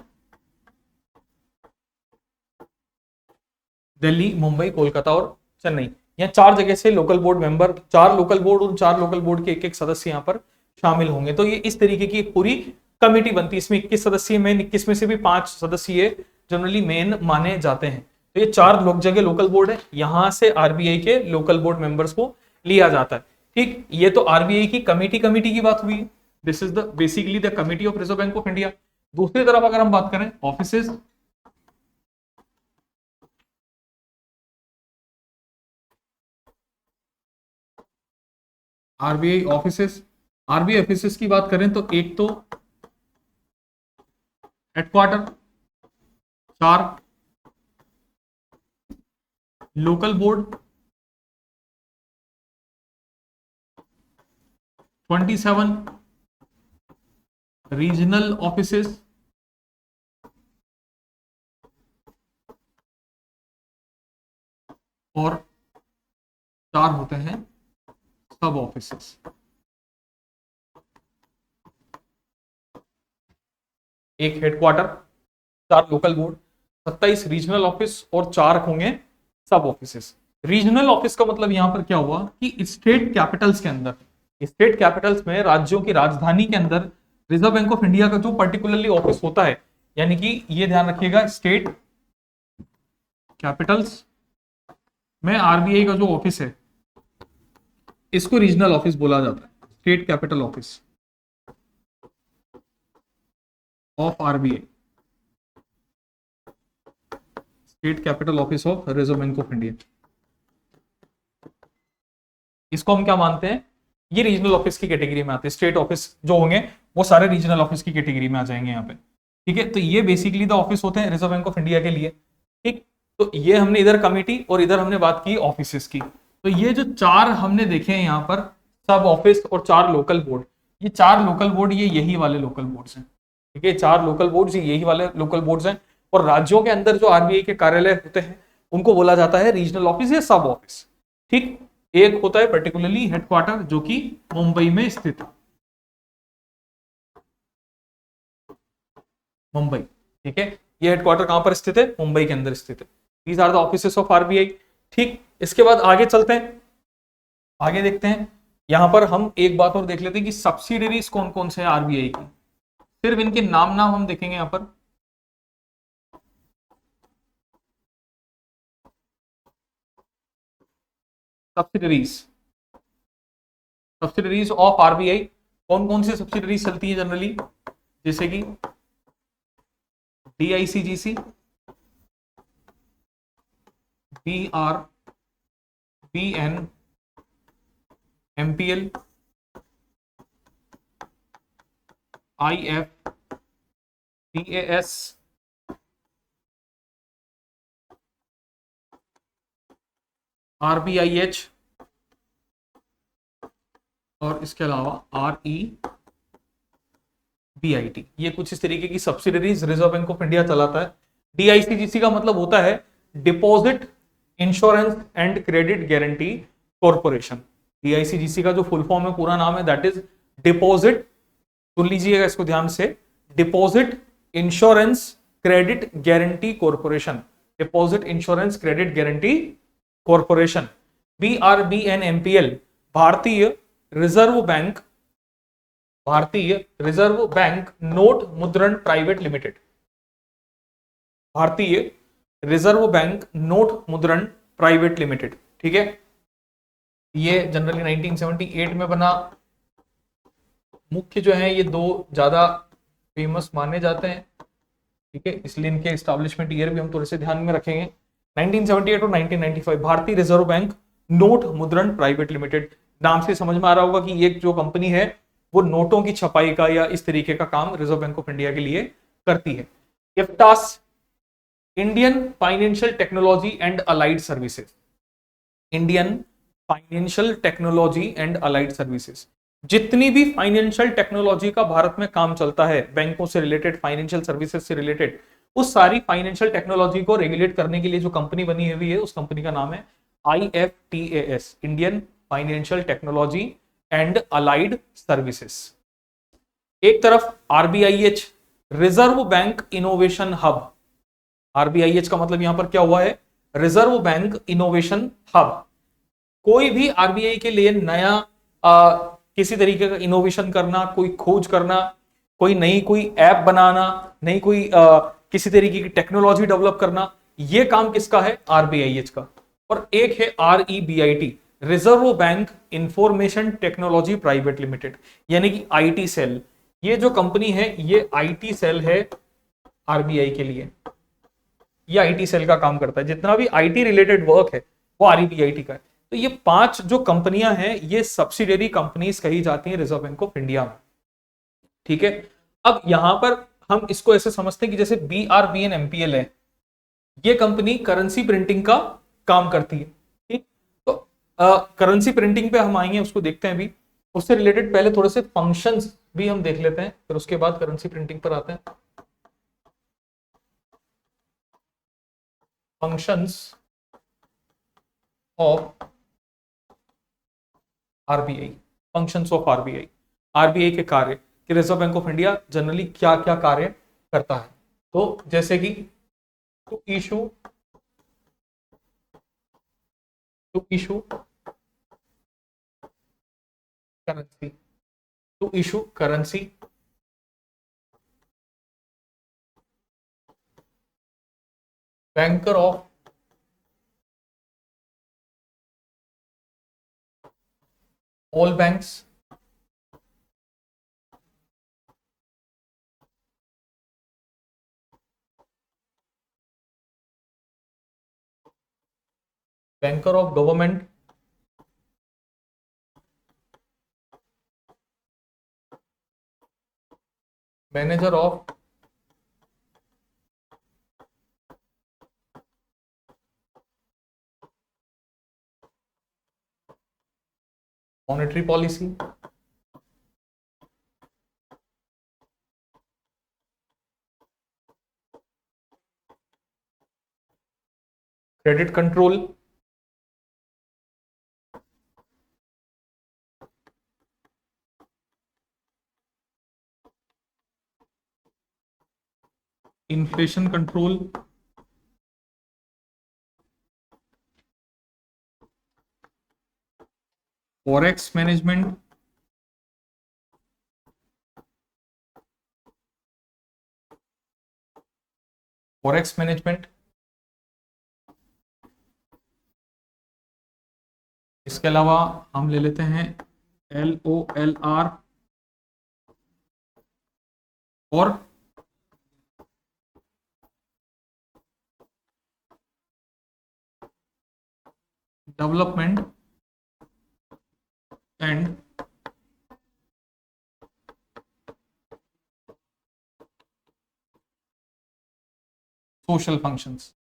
दिल्ली, मुंबई, कोलकाता और चेन्नई, यहाँ 4 जगह से local board member, 4 local board, उन 4 लोकल बोर्ड के एक सदस्य यहाँ पर शामिल होंगे। तो ये इस तरीके की एक पूरी कमेटी बनती है। इसमें 21 सदस्य मेन, 21 में से भी 5 सदस्य जनरली मेन माने जाते हैं। तो ये 4 लोग जगह लोकल बोर्ड है, यहां से आरबीआई के लोकल बोर्ड मेंबर्स को लिया जाता है। ठीक, ये तो आरबीआई की कमेटी की बात हुई। This is the basically the committee of Reserve Bank of India. दूसरी तरफ अगर हम बात करें offices, RBI offices, RBI offices की बात करें तो एक तो headquarter, 4 local board, 27 regional offices, और 4 होते हैं सब ऑफिसेस। एक headquarter, 4 local board, 27 regional office और 4 होंगे सब ऑफिसेस। रीजनल ऑफिस का मतलब यहां पर क्या हुआ कि स्टेट कैपिटल्स के अंदर, स्टेट कैपिटल्स में राज्यों की राजधानी के अंदर रिजर्व बैंक ऑफ इंडिया का जो पर्टिकुलरली ऑफिस होता है, यानी कि ये ध्यान रखिएगा, स्टेट कैपिटल्स में आरबीआई का जो ऑफिस है इसको रीजनल ऑफिस बोला जाता है, state capital office of RBI, state capital office of Reserve Bank of India. इसको हम क्या मानते हैं, ये रीजनल ऑफिस की कैटेगरी में आते हैं। स्टेट ऑफिस जो होंगे वो सारे रीजनल ऑफिस की कैटेगरी में आ जाएंगे यहाँ पे। ठीक है, तो ये बेसिकली द ऑफिस होते हैं रिजर्व बैंक ऑफ इंडिया के लिए। ठीक, तो ये हमने इधर कमिटी और इधर हमने बात की ऑफिसेस की। तो ये जो 4 हमने देखे हैं यहाँ पर, सब ऑफिस और 4 लोकल बोर्ड, ये 4 लोकल बोर्ड ये यही वाले लोकल बोर्ड्स हैं। ठीक है, 4 लोकल बोर्ड्स यही वाले लोकल बोर्ड्स हैं। और राज्यों के अंदर जो आरबीआई के कार्यालय होते हैं उनको बोला जाता है रीजनल ऑफिस या सब ऑफिस। ठीक, एक होता है पर्टिकुलरली हेडक्वार्टर जो कि मुंबई में स्थित है, मुंबई। ठीक है, ये हेडक्वार्टर कहां पर स्थित है, मुंबई के अंदर स्थित है। These are the offices of RBI. ठीक, इसके बाद आगे चलते हैं, आगे देखते हैं। यहां पर हम एक बात और देख लेते हैं कि सब्सिडरीज कौन कौन से हैं आरबीआई की। सिर्फ इनके नाम नाम हम देखेंगे यहां पर। सब्सिडरीज, सब्सिडरीज ऑफ आरबीआई कौन कौन सी सब्सिडरीज चलती है जनरली, जैसे कि DICGC, BR, BN, MPL, IF, BAS, RBIH और इसके अलावा आरईबीआईटी। ये कुछ इस तरीके की subsidiaries Reserve Bank of India चलाता है। डीआईसीजीसी का मतलब होता है deposit insurance and credit guarantee corporation. DICGC का जो फुल फॉर्म है, पूरा नाम है, दैट इज डिपॉजिट, सुन लीजिएगा इसको ध्यान से, deposit insurance credit guarantee corporation, deposit insurance credit guarantee corporation. बीआरबीएनएमपीएल, भारतीय रिजर्व बैंक, भारतीय रिजर्व बैंक नोट मुद्रण प्राइवेट लिमिटेड, भारतीय रिजर्व बैंक नोट मुद्रण प्राइवेट लिमिटेड। ठीक है, ये जनरली 1978 में बना। मुख्य जो है ये 2 ज्यादा फेमस माने जाते हैं। ठीक है, इसलिए इनके एस्टैब्लिशमेंट ईयर भी हम थोड़े से ध्यान में रखेंगे, 1978 और 1995। भारतीय रिजर्व बैंक नोट मुद्रण प्राइवेट लिमिटेड, नाम से समझ में आ रहा होगा कि ये जो कंपनी है वो नोटों की छपाई का या इस तरीके का काम रिजर्व बैंक ऑफ इंडिया के लिए करती है। IFTAS, Indian financial technology and allied services, Indian financial technology and allied services. जितनी भी फाइनेंशियल टेक्नोलॉजी का भारत में काम चलता है, बैंकों से रिलेटेड, फाइनेंशियल सर्विसेज से रिलेटेड, उस सारी फाइनेंशियल टेक्नोलॉजी को रेगुलेट करने के लिए जो कंपनी बनी हुई है उस कंपनी का नाम है IFTAS, Indian financial technology and allied services. एक तरफ RBIH, reserve bank innovation hub. RBIH का मतलब यहां पर क्या हुआ है, रिजर्व बैंक इनोवेशन हब। कोई भी आरबीआई के लिए नया किसी तरीके का इनोवेशन करना, कोई खोज करना, कोई ऐप बनाना, नई कोई किसी तरीके की टेक्नोलॉजी डेवलप करना, ये काम किसका है, आरबीआईएच का। और एक है REBIT, reserve bank information technology private limited, यानी कि IT सेल। ये जो कंपनी है ये IT सेल है आरबीआई के लिए, ये IT सेल का काम करता है। जितना भी IT रिलेटेड वर्क है वो REBIT का है। तो ये 5 जो कंपनियां हैं ये सब्सिडियरी कंपनीज कही जाती हैं रिजर्व बैंक ऑफ इंडिया में। ठीक है, अब यहां पर हम इसको ऐसे समझते हैं कि जैसे BRBNMPL है, ये कंपनी करेंसी प्रिंटिंग का काम करती है। ठीक, तो करेंसी प्रिंटिंग पे हम आएंगे, उसको देखते हैं अभी। उससे रिलेटेड पहले थोड़े से फंक्शंस भी हम देख लेते हैं, फिर उसके बाद करेंसी प्रिंटिंग पर आते हैं। Functions of RBI, functions of RBI, RBI के कार्य कि Reserve Bank of India generally क्या क्या कार्य करता है। तो जैसे कि to issue currency, to issue currency, banker of all banks, banker of government, manager of monetary policy, credit control, inflation control, forex management, forex management, इसके अलावा हम ले लेते हैं LOLR और development and social functions,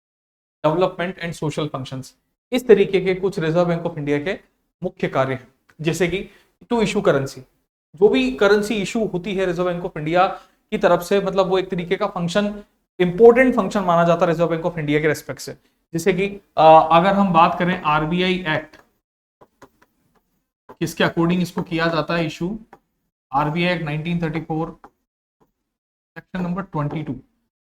development and social functions, इस तरीके के कुछ रिजर्व बैंक ऑफ इंडिया के मुख्य कार्य हैं। जैसे कि टू इशू करेंसी, जो भी करेंसी इशू होती है रिजर्व बैंक ऑफ इंडिया की तरफ से, मतलब वो एक तरीके का फंक्शन, इंपॉर्टेंट फंक्शन माना जाता है रिजर्व बैंक ऑफ इंडिया के रेस्पेक्ट से। जैसे कि अगर हम बात करें आरबीआई एक्ट, किसके अकॉर्डिंग इसको किया जाता है issue, RBI act 1934 section number 22।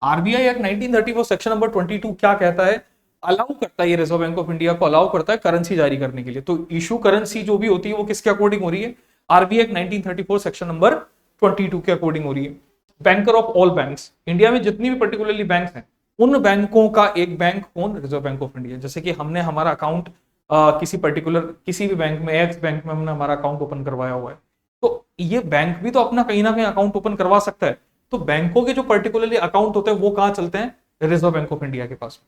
RBI act 1934 section number 22 क्या कहता है, अलाउ करता है, ये रिजर्व बैंक ऑफ इंडिया को अलाउ करता है करेंसी जारी करने के लिए। तो इशू करेंसी जो भी होती है वो किसके अकॉर्डिंग हो रही है, आरबीआई एक्ट 1934 सेक्शन नंबर 22 के अकॉर्डिंग हो रही है। Banker of all banks, India में जितनी भी पर्टिकुलरली बैंक्स हैं उन बैंकों का एक बैंक कौन, रिजर्व बैंक ऑफ इंडिया। जैसे कि हमने हमारा अकाउंट किसी पर्टिकुलर किसी भी बैंक में, एक्स बैंक में हमने हमारा अकाउंट ओपन करवाया हुआ है, तो ये बैंक भी तो अपना कहीं ना कहीं अकाउंट ओपन करवा सकता है। तो बैंकों के जो पर्टिकुलरली अकाउंट होते हैं वो कहाँ चलते हैं, रिजर्व बैंक ऑफ इंडिया के पास।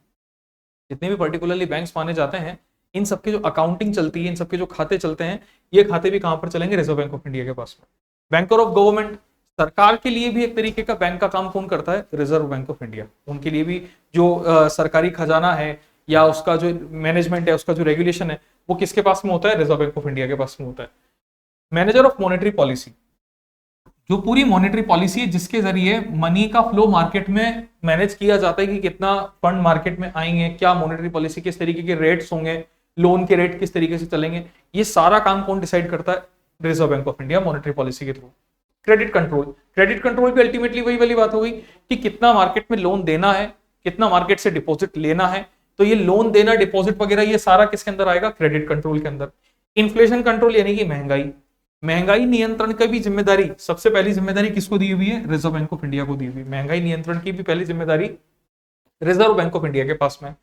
जितने भी पर्टिकुलरली बैंक्स माने जाते हैं, इन सबके जो अकाउंटिंग चलती है, इन सबके जो खाते चलते हैं, ये खाते भी कहां पर चलेंगे, रिजर्व बैंक ऑफ इंडिया के पास में। बैंकर ऑफ गवर्नमेंट, सरकार के लिए भी एक तरीके का बैंक का काम कौन करता है, रिजर्व बैंक ऑफ इंडिया। उनके लिए भी जो सरकारी खजाना है या उसका जो मैनेजमेंट है, उसका जो रेगुलेशन है, वो किसके पास में होता है, रिजर्व बैंक ऑफ इंडिया के पास में होता है। मैनेजर ऑफ मॉनेटरी पॉलिसी, जो पूरी मॉनेटरी पॉलिसी है जिसके जरिए मनी का फ्लो मार्केट में मैनेज किया जाता है कि कितना फंड मार्केट में आएंगे, क्या मॉनेटरी पॉलिसी किस तरीके के रेट्स होंगे, लोन के रेट किस तरीके से चलेंगे, ये सारा काम कौन डिसाइड करता है, Reserve Bank of India monetary policy के through. Credit control, credit control भी अल्टीमेटली वही वाली बात हो गई कि कितना मार्केट में लोन देना है, कितना मार्केट से डिपॉजिट लेना है। तो ये लोन देना, डिपॉजिट वगैरह, ये सारा किसके अंदर आएगा, क्रेडिट कंट्रोल के अंदर। इन्फ्लेशन कंट्रोल यानी कि महंगाई, महंगाई नियंत्रण की भी जिम्मेदारी, सबसे पहली जिम्मेदारी किसको दी हुई है, रिजर्व बैंक ऑफ इंडिया को दी हुई है। महंगाई नियंत्रण की भी पहली जिम्मेदारी रिजर्व बैंक ऑफ इंडिया के पास में।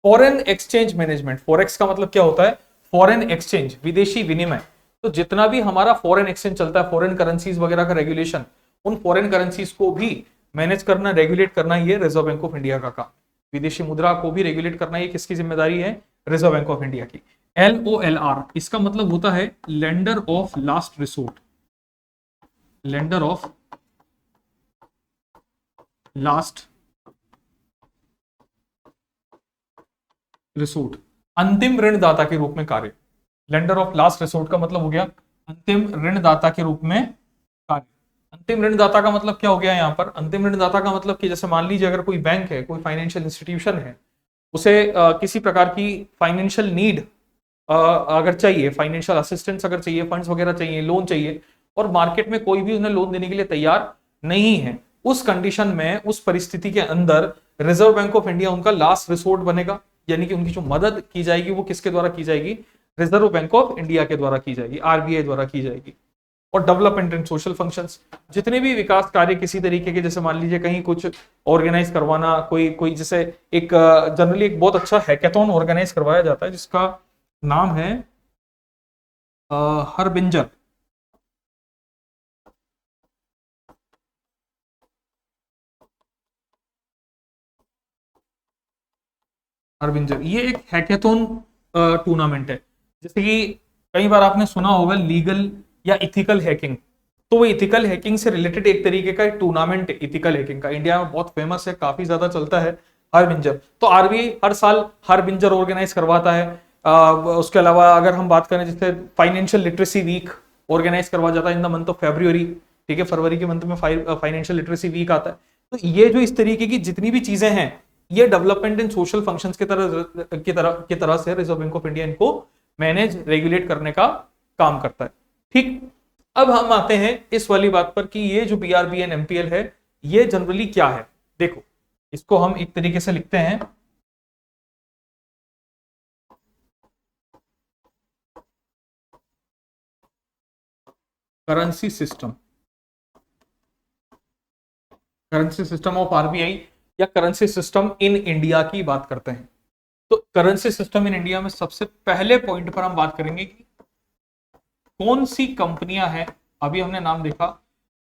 फॉरेन एक्सचेंज मैनेजमेंट, फॉरेक्स का मतलब क्या होता है, फॉरेन एक्सचेंज, विदेशी विनिमय। तो जितना भी हमारा फॉरेन एक्सचेंज चलता है, फॉरेन करेंसीज वगैरह का रेगुलेशन, उन फॉरेन करेंसीज को भी मैनेज करना, रेगुलेट करना, ये रिजर्व बैंक ऑफ इंडिया का काम। विदेशी मुद्रा को भी रेगुलेट करना, ये किसकी जिम्मेदारी है, रिजर्व बैंक ऑफ इंडिया की। LOLR, इसका मतलब होता है lender of last resort, lender of last resort, अंतिम ऋणदाता के रूप में कार्य। लेंडर ऑफ लास्ट रिसोर्ट का मतलब हो गया अंतिम ऋणदाता के रूप में कार्य। अंतिम ऋणदाता का मतलब क्या हो गया यहाँ पर, अंतिम ऋणदाता का मतलब कि जैसे मान लीजिए अगर कोई बैंक है, कोई फाइनेंशियल इंस्टीट्यूशन है, उसे किसी प्रकार की फाइनेंशियल नीड अगर चाहिए, फाइनेंशियल असिस्टेंस अगर चाहिए, फंड्स वगैरह चाहिए, लोन चाहिए, और मार्केट में कोई भी उन्हें लोन देने के लिए तैयार नहीं है, उस कंडीशन में, उस परिस्थिति के अंदर रिजर्व बैंक ऑफ इंडिया उनका लास्ट रिसोर्ट बनेगा, यानी कि उनकी जो मदद की जाएगी वो किसके द्वारा की जाएगी, रिजर्व बैंक ऑफ इंडिया के द्वारा की जाएगी, आरबीआई द्वारा की जाएगी। और डेवलपमेंट एंड सोशल फंक्शंस, जितने भी विकास कार्य किसी तरीके के, जैसे मान लीजिए कहीं कुछ ऑर्गेनाइज करवाना, कोई कोई जैसे एक जनरली एक बहुत अच्छा हैकेथॉन ऑर्गेनाइज करवाया जाता है जिसका नाम है हरबिंजर। हरबिंजर ये एक हैकेथॉन टूर्नामेंट है। जैसे कि कई बार आपने सुना होगा लीगल या इथिकल हैकिंग, तो वो इथिकल हैकिंग से रिलेटेड एक तरीके का टूर्नामेंट है इथिकल हैकिंग का, इंडिया में बहुत फेमस है, काफी ज्यादा चलता है हरबिंजर। तो आरबीआई हर साल हरबिंजर ऑर्गेनाइज करवाता है। उसके अलावा अगर हम बात करें, जैसे फाइनेंशियल लिटरेसी वीक ऑर्गेनाइज करवाया जाता है in the month of February, ठीक है, फरवरी के मंथ में फाइनेंशियल लिटरेसी वीक आता है। तो ये जो इस तरीके की जितनी भी चीजें हैं, ये डेवलपमेंट एंड सोशल फंक्शंस की तरह से रिजर्व बैंक ऑफ इंडिया इनको मैनेज रेगुलेट करने का काम करता है। ठीक, अब हम आते हैं इस वाली बात पर कि ये जो बीआरबी एंड एमपीएल है ये जनरली क्या है। देखो, इसको हम एक तरीके से लिखते हैं currency system, currency system of RBI या करेंसी सिस्टम इन इंडिया की बात करते हैं। तो करेंसी सिस्टम इन इंडिया में सबसे पहले पॉइंट पर हम बात करेंगे कि कौन सी कंपनियां हैं, अभी हमने नाम देखा,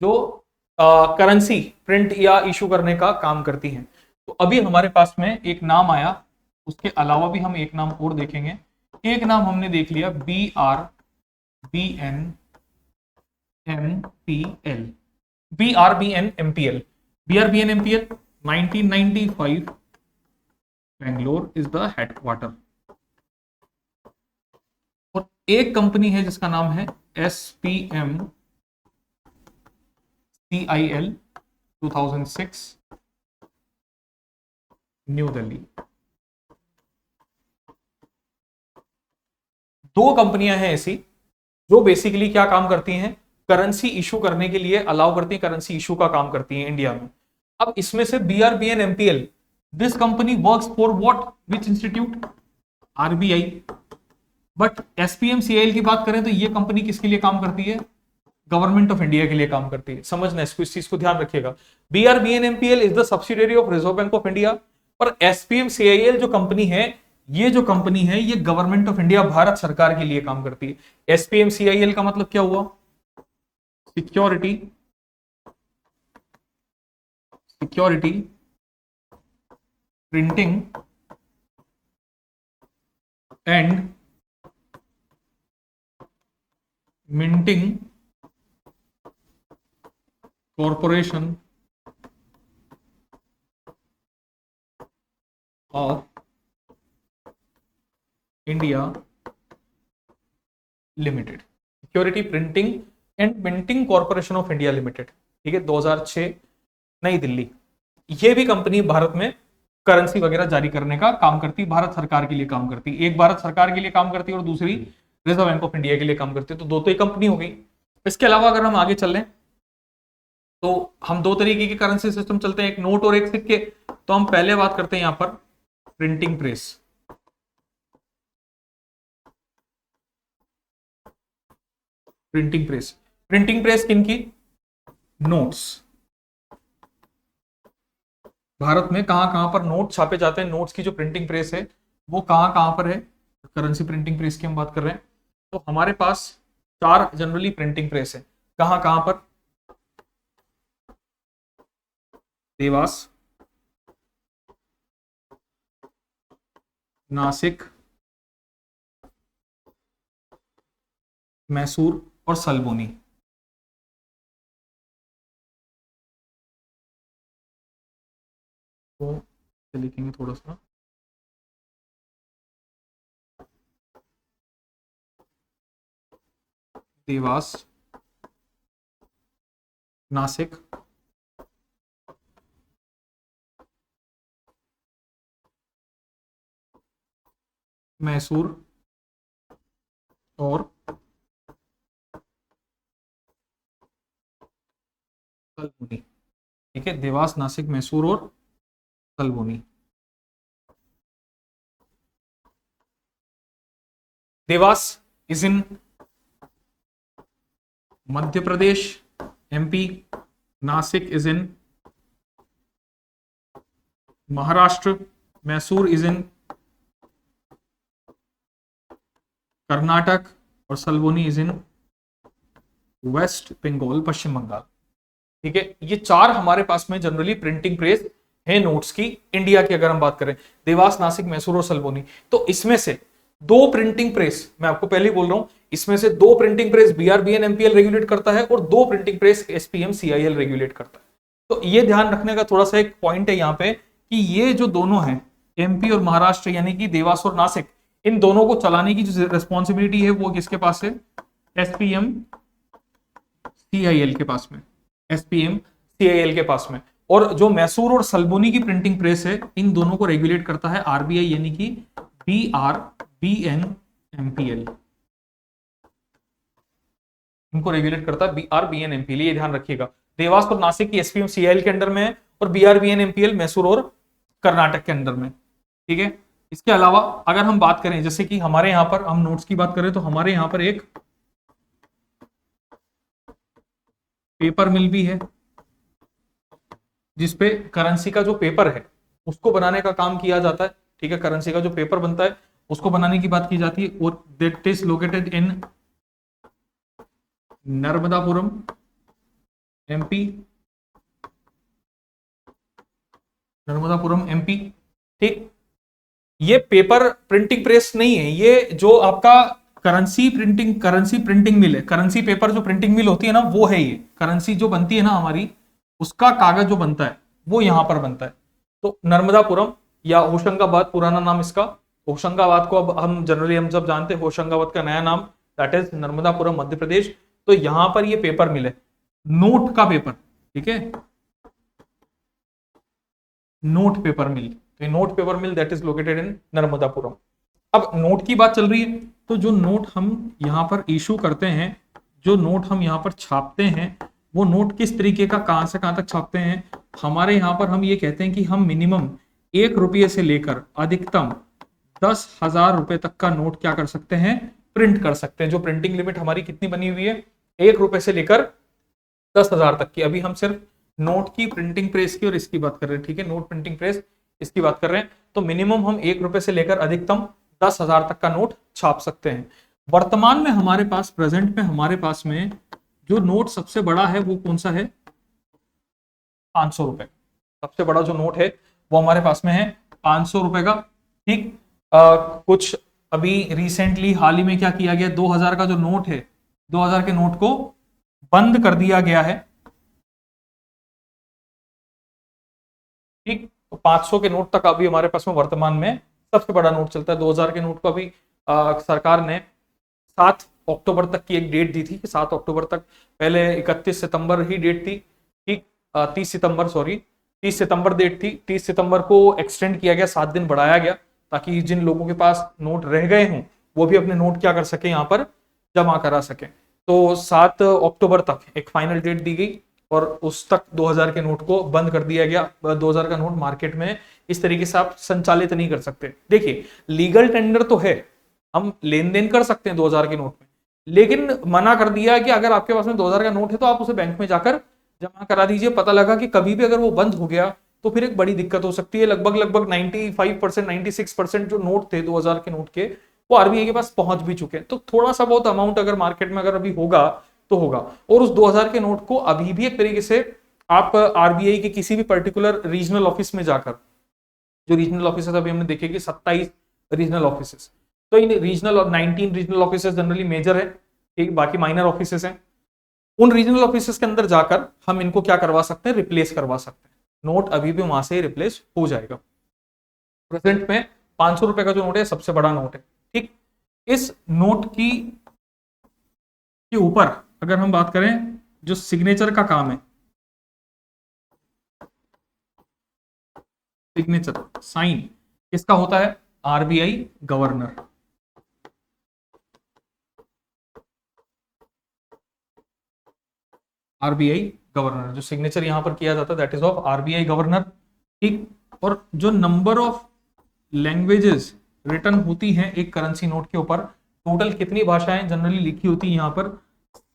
जो करेंसी प्रिंट या इशू करने का काम करती हैं। तो अभी हमारे पास में एक नाम आया, उसके अलावा भी हम एक नाम और देखेंगे। एक नाम हमने देख लिया, B R B N M P L, B R B N M P L, B R B N M P L 1995 Bangalore is the headquarter. और एक कंपनी है जिसका नाम है S P M C I L 2006 New Delhi. दो कंपनियां हैं ऐसी जो बेसिकली क्या काम करती हैं, करेंसी इशू करने के लिए अलाउ करती है, करेंसी इशू का काम करती है इंडिया में। अब इसमें से BRBN MPL, this company works for what, which institute, RBI. But SPMCIL की बात करें तो ये कंपनी किसके लिए काम करती है, गवर्नमेंट ऑफ इंडिया के लिए काम करती है। समझना इसको, इस चीज को ध्यान रखिएगा। BRBN MPL is the subsidiary of Reserve Bank of India, पर एसपीएमसीआईएल जो कंपनी है, ये जो कंपनी है ये गवर्नमेंट ऑफ इंडिया, भारत सरकार के लिए काम करती है। एसपीएमसीआईएल का मतलब क्या हुआ, security security printing and minting corporation of India limited, security printing and minting corporation of India limited, ठीक है, 2006 नई दिल्ली। ये भी कंपनी भारत में करेंसी वगैरह जारी करने का काम करती है, भारत सरकार के लिए काम करती है। एक भारत सरकार के लिए काम करती है और दूसरी रिजर्व बैंक ऑफ इंडिया के लिए काम करती है, तो दो तो ही कंपनी हो गई। इसके अलावा अगर हम आगे चल लें तो हम दो तरीके के करेंसी सिस्टम चलते हैं, एक नोट और एक सिक्के। तो हम पहले बात करते हैं यहां पर प्रिंटिंग प्रेस। प्रिंटिंग प्रेस किन की, नोट्स। भारत में कहां कहां पर नोट छापे जाते हैं, नोट्स की जो प्रिंटिंग प्रेस है वो कहां कहां पर है, करेंसी प्रिंटिंग प्रेस की हम बात कर रहे हैं। तो हमारे पास चार जनरली प्रिंटिंग प्रेस है, कहां कहां पर, देवास, नासिक, मैसूर और सलबोनी। तो लिखेंगे थोड़ा सा, देवास, नासिक, मैसूर और सलबोनी, ठीक है, देवास, नासिक, मैसूर और Salboni. Dewas is in Madhya Pradesh MP, Nashik is in Maharashtra, Mysore is in Karnataka और Salboni is in West Bengal, Paschim Bangal. ठीक है, ये चार हमारे पास में जनरली प्रिंटिंग प्रेस है नोट्स की इंडिया की अगर हम बात करें, देवास, नासिक, मैसूर और सलबोनी। तो इसमें से दो प्रिंटिंग प्रेस, मैं आपको पहले ही बोल रहा हूं, इसमें से दो प्रिंटिंग प्रेस बीआरबीएन एमपीएल रेगुलेट करता है और दो printing press SPM CIL regulate करता है। तो ये ध्यान रखने का थोड़ा सा एक पॉइंट है यहाँ पे कि ये जो दोनों हैं एमपी और महाराष्ट्र यानी कि देवास और नासिक, इन दोनों को चलाने की जो रेस्पॉन्सिबिलिटी है वो किसके पास है? एसपीएम सीआईएल के पास में, एसपीएम सीआईएल के पास में। और जो मैसूर और सलबोनी की प्रिंटिंग प्रेस है, इन दोनों को रेगुलेट करता है आरबीआई यानी कि बीआरबीएनएमपीएल, इनको रेगुलेट करता है बीआरबीएनएमपीएल, ये ध्यान रखिएगा। देवास और नासिक की एसपीएम सीआईएल के अंडर में है और बीआरबीएनएमपीएल मैसूर और कर्नाटक के अंडर में। ठीक है, इसके अलावा अगर हम बात करें, जैसे कि हमारे यहां पर हम नोट्स की बात करें तो हमारे यहां पर एक पेपर मिल भी है जिसपे करेंसी का जो पेपर है उसको बनाने का काम किया जाता है। ठीक है, करेंसी का जो पेपर बनता है उसको बनाने की बात की जाती है और that is located in Narmadapuram MP, Narmadapuram MP. ठीक, ये पेपर प्रिंटिंग प्रेस नहीं है, ये जो आपका करेंसी प्रिंटिंग मिल है, करेंसी पेपर जो प्रिंटिंग मिल होती है ना वो है ये। करेंसी जो बनती है ना हमारी, उसका कागज जो बनता है वो यहां पर बनता है। तो नर्मदापुरम या होशंगाबाद पुराना नाम इसका, होशंगाबाद को अब हम जनरली हम सब जानते हैं, होशंगाबाद का नया नाम दैट इज नर्मदापुरम मध्य प्रदेश। तो यहां पर ये पेपर मिल है, नोट का पेपर। ठीक है, नोट पेपर मिल, तो note paper mill that is located in Narmadapuram. अब नोट की बात चल रही है, तो जो नोट हम यहां पर इशू करते हैं, जो नोट हम यहां पर छापते हैं, वो नोट किस तरीके का, कहां से कहां तक छापते हैं? हमारे यहां पर हम ये कहते हैं कि हम मिनिमम 1 रुपये से लेकर अधिकतम 10,000 रुपए तक का नोट क्या कर सकते हैं? प्रिंट कर सकते हैं। जो प्रिंटिंग लिमिट हमारी कितनी बनी हुई है? 1 रुपए से लेकर 10,000 तक की। अभी हम सिर्फ नोट की प्रिंटिंग प्रेस की और इसकी बात कर रहे हैं। ठीक है, नोट प्रिंटिंग प्रेस इसकी बात कर रहे हैं। तो मिनिमम हम 1 रुपए से लेकर अधिकतम 10,000 तक का नोट छाप सकते हैं। वर्तमान में हमारे पास, प्रेजेंट में हमारे पास में जो नोट सबसे बड़ा है वो कौन सा है? 500 रुपए। सबसे बड़ा जो नोट है वो हमारे पास में है 500 रुपए का। ठीक, कुछ अभी रिसेंटली हाल ही में क्या किया गया, 2000 का जो नोट है, 2000 के नोट को बंद कर दिया गया है। ठीक, तो 500 के नोट तक अभी हमारे पास में वर्तमान में सबसे बड़ा नोट चलता है। 2000 के नोट को अभी सरकार ने 7 अक्टूबर तक की एक डेट दी थी कि 7 अक्टूबर तक, पहले 31 सितंबर ही डेट थी। ठीक, 30 सितंबर, सॉरी 30 सितंबर डेट थी। 30 सितंबर को एक्सटेंड किया गया, 7 दिन बढ़ाया गया, ताकि जिन लोगों के पास नोट रह गए हों वो भी अपने नोट क्या कर सके, यहाँ पर जमा करा सके। तो 7 अक्टूबर तक एक फाइनल डेट दी गई और उस तक 2000 के नोट को बंद कर दिया गया। 2000 का नोट मार्केट में इस तरीके से आप संचालित नहीं कर सकते। देखिए, लीगल टेंडर तो है, हम लेन देन कर सकते हैं 2000 के नोट में, लेकिन मना कर दिया है कि अगर आपके पास में 2000 का नोट है तो आप उसे बैंक में जाकर जमा करा दीजिए। पता लगा कि कभी भी अगर वो बंद हो गया तो फिर एक बड़ी दिक्कत हो सकती है। लगभग 95%, 96% जो नोट थे 2000 के नोट के, वो आरबीआई के पास पहुंच भी चुके हैं। तो थोड़ा सा बहुत अमाउंट अगर मार्केट में अगर अभी होगा तो होगा। और उस 2000 के नोट को अभी भी एक तरीके से आप आरबीआई के किसी भी पर्टिकुलर रीजनल ऑफिस में जाकर, जो रीजनल ऑफिस अभी हमने देखे कि 27 रीजनल ऑफिस, तो इन रीजनल और 19 रीजनल ऑफिस जनरली मेजर है, ठीक, बाकी माइनर ऑफिस हैं। उन रीजनल ऑफिस के अंदर जाकर हम इनको क्या करवा सकते हैं? रिप्लेस करवा सकते हैं। नोट अभी भी वहां से रिप्लेस हो जाएगा। प्रेजेंट में 500 रुपए का जो नोट है सबसे बड़ा नोट है। ठीक, इस नोट की के ऊपर अगर हम बात करें, जो सिग्नेचर का काम है, सिग्नेचर साइन किसका होता है? RBI governor. आरबीआई गवर्नर, जो सिग्नेचर यहां पर किया जाता है that is of RBI governor. ठीक, और जो नंबर ऑफ लैंग्वेजेस रिटर्न होती हैं एक करेंसी नोट के ऊपर, टोटल कितनी भाषाएं जनरली लिखी होती है यहाँ पर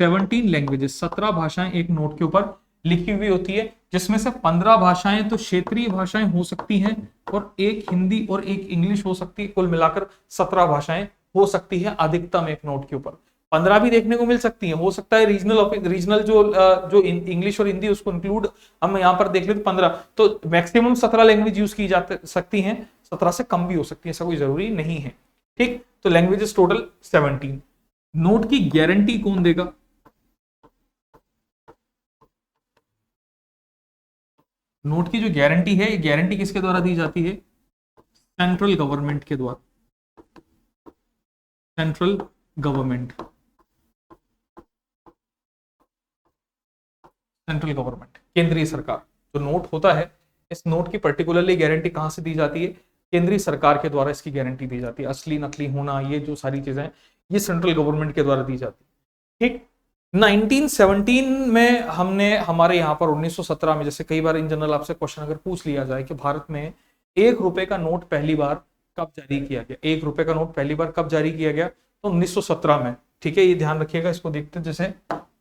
17 लैंग्वेजेस, 17 भाषाएं एक नोट के ऊपर लिखी हुई होती है, जिसमें से 15 भाषाएं तो क्षेत्रीय भाषाएं हो सकती हैं और एक हिंदी और एक इंग्लिश हो सकती है। कुल मिलाकर 17 भाषाएं हो सकती है अधिकतम एक नोट के ऊपर। 15 भी देखने को मिल सकती है, हो सकता है रीजनल जो इंग्लिश और हिंदी उसको इंक्लूड हम यहाँ पर देख ले तो 15, तो मैक्सिमम 17 लैंग्वेज यूज की जा सकती हैं, 17 से कम भी हो सकती है, ऐसा कोई जरूरी नहीं है। ठीक, तो लैंग्वेजेस टोटल 17। नोट की गारंटी कौन देगा? नोट की जो गारंटी है, ये गारंटी किसके द्वारा दी जाती है? सेंट्रल गवर्नमेंट के द्वारा। सेंट्रल गवर्नमेंट, सेंट्रल गवर्नमेंट, केंद्रीय सरकार। जो नोट होता है, इस नोट की पर्टिकुलरली गारंटी कहां से दी जाती है? केंद्रीय सरकार के द्वारा इसकी गारंटी दी जाती है। असली नकली होना, ये जो सारी चीजें हैं, ये सेंट्रल गवर्नमेंट के द्वारा दी जाती है। ठीक, 1917 में हमने हमारे यहाँ पर 1917 में, जैसे कई बार इन जनरल आपसे क्वेश्चन अगर पूछ लिया जाए कि भारत में 1 रुपए का नोट पहली बार कब जारी किया गया, 1 रुपए का नोट पहली बार कब जारी किया गया, तो 1917 में। ठीक है, ये ध्यान रखिएगा, इसको देखते हैं। जैसे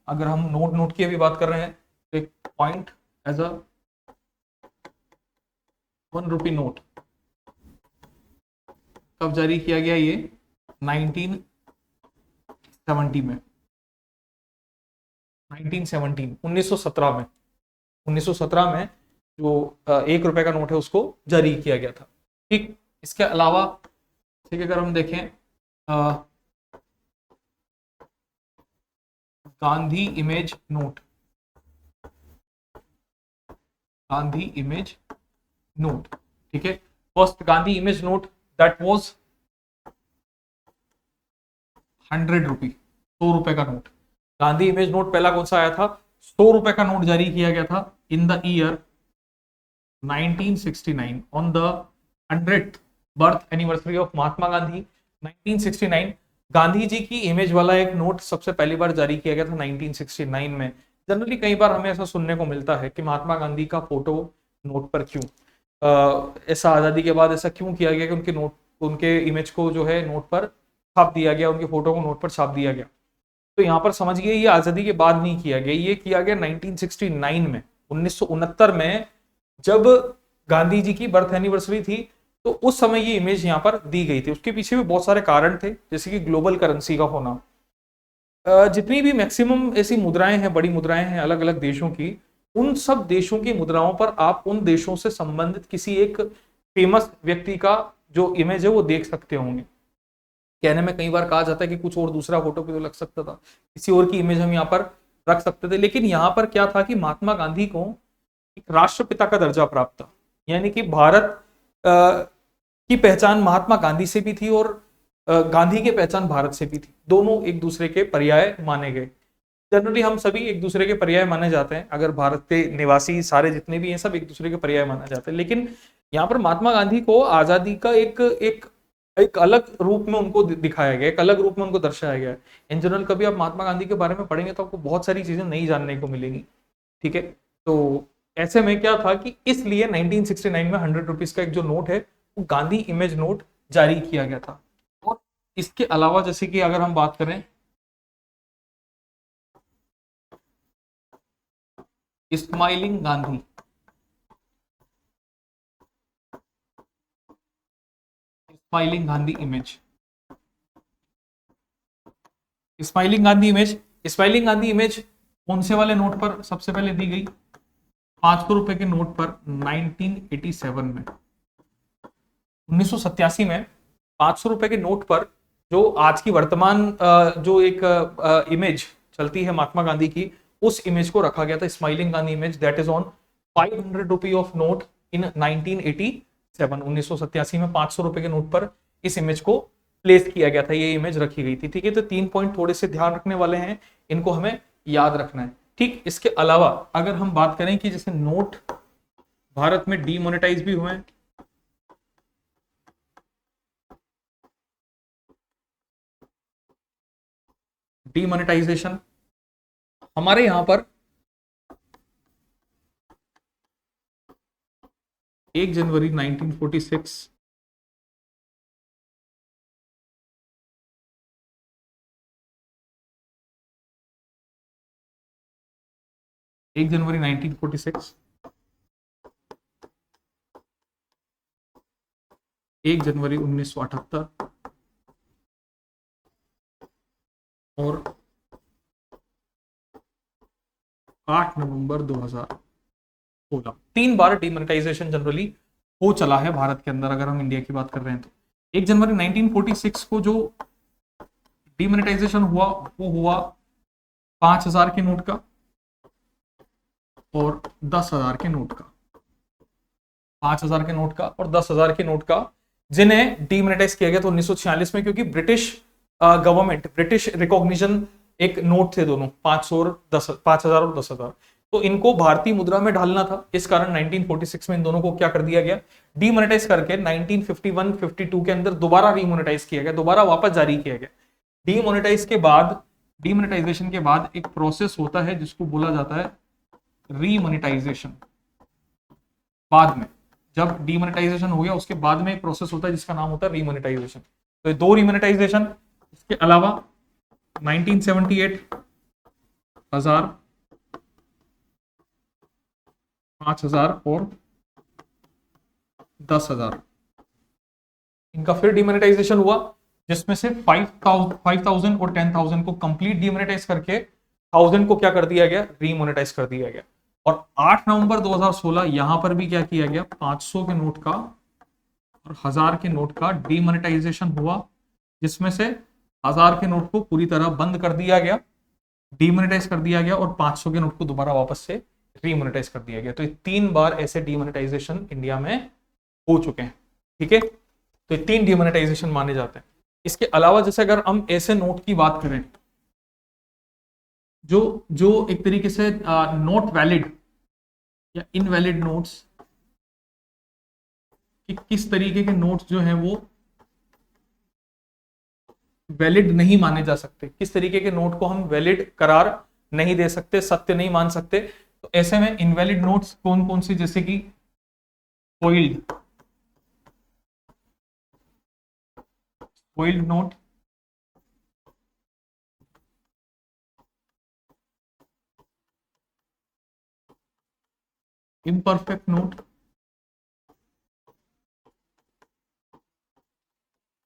अगर हम नोट की अभी बात कर रहे हैं, एक point as a 1 rupee note कब जारी किया गया? ये 1970 में, 1917 में, 1917 में जो 1 रुपए का नोट है उसको जारी किया गया था। ठीक, इसके अलावा ठीक है, अगर हम देखें Gandhi image note, Gandhi image note, ठीक है, first Gandhi image note that was 100 रुपी, 100 रुपए का नोट। गांधी इमेज नोट पहला कौन सा आया था? 100 रुपए का नोट जारी किया गया था in the year 1969 on the 100th birth anniversary of Mahatma Gandhi. 1969 Gandhi ji की इमेज वाला एक नोट सबसे पहली बार जारी किया गया था 1969 में। जनरली कई बार हमें ऐसा सुनने को मिलता है कि महात्मा गांधी का फोटो नोट पर क्यों, ऐसा आजादी के बाद ऐसा क्यों किया गया कि उनके इमेज को जो है नोट पर छाप दिया गया, उनके फोटो को नोट पर छाप दिया गया। तो यहाँ पर समझिए, ये आजादी के बाद नहीं किया गया, ये किया गया 1969 में, 1969 में, जब गांधी जी की बर्थ एनिवर्सरी थी, तो उस समय ये इमेज यहाँ पर दी गई थी। उसके पीछे भी बहुत सारे कारण थे, जैसे कि ग्लोबल करेंसी का होना। जितनी भी मैक्सिमम ऐसी मुद्राएं हैं, बड़ी मुद्राएं हैं अलग अलग देशों की, उन सब देशों की मुद्राओं पर आप उन देशों से संबंधित किसी एक फेमस व्यक्ति का जो इमेज है वो देख सकते होंगे। कहने में कई बार कहा जाता है कि कुछ और दूसरा फोटो पे तो लग सकता था, किसी और की इमेज हम यहाँ पर रख सकते थे, लेकिन यहाँ पर क्या था कि महात्मा गांधी को एक राष्ट्रपिता का दर्जा प्राप्त था, यानी कि भारत की पहचान महात्मा गांधी से भी थी और गांधी की पहचान भारत से भी थी। दोनों एक दूसरे के पर्याय माने गए। जनरली हम सभी एक दूसरे के पर्याय माने जाते हैं, अगर भारत के निवासी सारे जितने भी हैं सब एक दूसरे के पर्याय माने जाते हैं, लेकिन यहाँ पर महात्मा गांधी को आजादी का एक अलग रूप में उनको दिखाया गया, एक अलग रूप में उनको दर्शाया गया है। इन जनरल कभी आप महात्मा गांधी के बारे में पढ़ेंगे तो आपको बहुत सारी चीजें नई जानने को मिलेंगी। ठीक है, तो ऐसे में क्या था कि इसलिए 1969 में 100 रुपीज का एक जो नोट है वो गांधी इमेज नोट जारी किया गया था। और इसके अलावा जैसे कि अगर हम बात करें smiling Gandhi, smiling Gandhi image, smiling Gandhi image, smiling Gandhi image कौन से वाले नोट पर सबसे पहले दी गई? 500 रुपए के नोट पर 1987 में, 1987 में 500 रुपए के नोट पर जो आज की वर्तमान जो एक इमेज चलती है महात्मा गांधी की, उस इमेज को रखा गया था, smiling Gandhi image, that is on 500 rupee of note in 1987। 1987 में 500 रुपए के नोट पर इस इमेज को प्लेस किया गया था, ये इमेज रखी गई थी। ठीक है, तो 3 पॉइंट थोड़े से ध्यान रखने वाले हैं, इनको हमें याद रखना है। ठीक, इसके अलावा अगर हम बात करें कि जैसे नोट भारत में डीमोनेटाइज भी हुए हैं, डीमोनेटाइजेशन हमारे यहां पर 1 जनवरी 1946 1 जनवरी 1946 1 जनवरी 1978 और 8 नवंबर 2016। 3 बार डीमोनेटाइजेशन जनरली हो चला है भारत के अंदर, अगर हम इंडिया की बात कर रहे हैं तो। 1 जनवरी 1946 को जो डीमोनेटाइजेशन हुआ वो हुआ 5,000 के नोट का और 10,000 के नोट का। 5,000 के नोट का और 10,000 के नोट का, जिन्हें डीमोनेटाइज किया गया था 1946 में, क्योंकि ब्रिटिश गवर्नमेंट, ब्रिटिश रिकॉग्निशन एक नोट थे दोनों, 5,000 और 10,000, तो इनको भारतीय मुद्रा में ढालना था। इस कारण 1946 में इन दोनों को क्या कर दिया गया, डीमोनेटाइज करके 1951-52 के अंदर दोबारा रीमोनेटाइज किया गया, दोबारा वापस जारी किया गया। डीमोनेटाइज के बाद, डीमोनेटाइजेशन के बाद एक प्रोसेस होता है जिसको बोला जाता है रीमोनेटाइजेशन। बाद में जब डीमोनेटाइजेशन हो गया उसके बाद में एक प्रोसेस होता है जिसका नाम होता है रीमोनेटाइजेशन। तो ये 2 रीमोनेटाइजेशन, इसके अलावा 1978 1000, 5,000 और 10,000, इनका फिर डीमोनेटाइजेशन हुआ, जिसमें से 5,000 और 10,000 को कंप्लीट डीमोनेटाइज करके 1000 को क्या कर दिया गया, रीमोनेटाइज कर दिया गया। और 8 नवंबर 2016 यहां पर भी क्या किया गया, 500 के नोट का और 1000 के नोट का डीमोनेटाइजेशन हुआ, जिसमें से 1000 के नोट को पूरी तरह बंद कर दिया गया, डीमोनेटाइज कर दिया गया, और 500 के नोट को दोबारा वापस से रीमोनेटाइज कर दिया गया। तो ये 3 बार ऐसे डीमोनेटाइजेशन इंडिया में हो चुके हैं। ठीक है, तो ये 3 डीमोनेटाइजेशन माने जाते हैं। इसके अलावा जैसे अगर हम ऐसे नोट की बात करें जो जो एक तरीके से नॉट वैलिड या इनवैलिड नोट्स, कि किस तरीके के नोट्स जो हैं वो वैलिड नहीं माने जा सकते, किस तरीके के नोट को हम वैलिड करार नहीं दे सकते, सत्य नहीं मान सकते। तो ऐसे में इनवैलिड नोट्स कौन कौन सी, जैसे कि फॉइल्ड नोट, इम्परफेक्ट नोट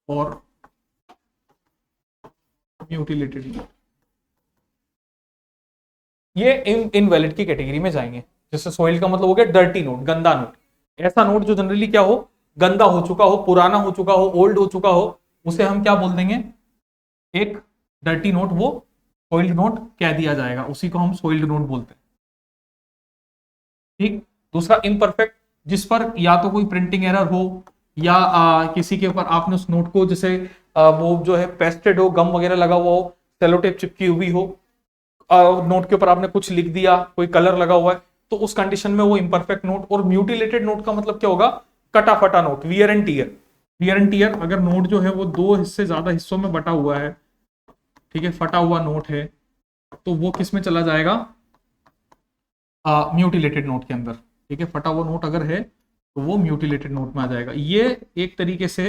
और म्यूटिलेटेड नोट, ये इनवैलिड की कैटेगरी में जाएंगे। जैसे सोइल का मतलब हो गया डर्टी नोट, गंदा नोट। ऐसा नोट जो जनरली क्या हो, गंदा हो चुका हो, पुराना हो चुका हो, ओल्ड हो चुका हो, उसे हम क्या बोल देंगे, एक डर्टी नोट, वो सोइल्ड नोट कह दिया जाएगा, उसी को हम सोइल्ड नोट बोलते हैं। ठीक। दूसरा इम्परफेक्ट, जिस पर या तो कोई प्रिंटिंग एरर हो या किसी के ऊपर आपने उस नोट को जैसे वो जो है पेस्टेड हो, गम वगैरह लगा हुआ हो, सेलोटेप चिपकी हुई हो, नोट के ऊपर आपने कुछ लिख दिया, कोई कलर लगा हुआ है, तो उस कंडीशन में वो इम्परफेक्ट नोट। और म्यूटिलेटेड नोट का मतलब क्या होगा, कटा फटा note, wear and tear. Wear and tear, अगर नोट जो है वो 2 हिस्से ज्यादा हिस्सों में बटा हुआ है, ठीक है, फटा हुआ नोट है, तो वो किस में चला जाएगा, म्यूटिलेटेड नोट के अंदर। ठीक है, फटा हुआ नोट अगर है तो वो म्यूटिलेटेड नोट में आ जाएगा। ये एक तरीके से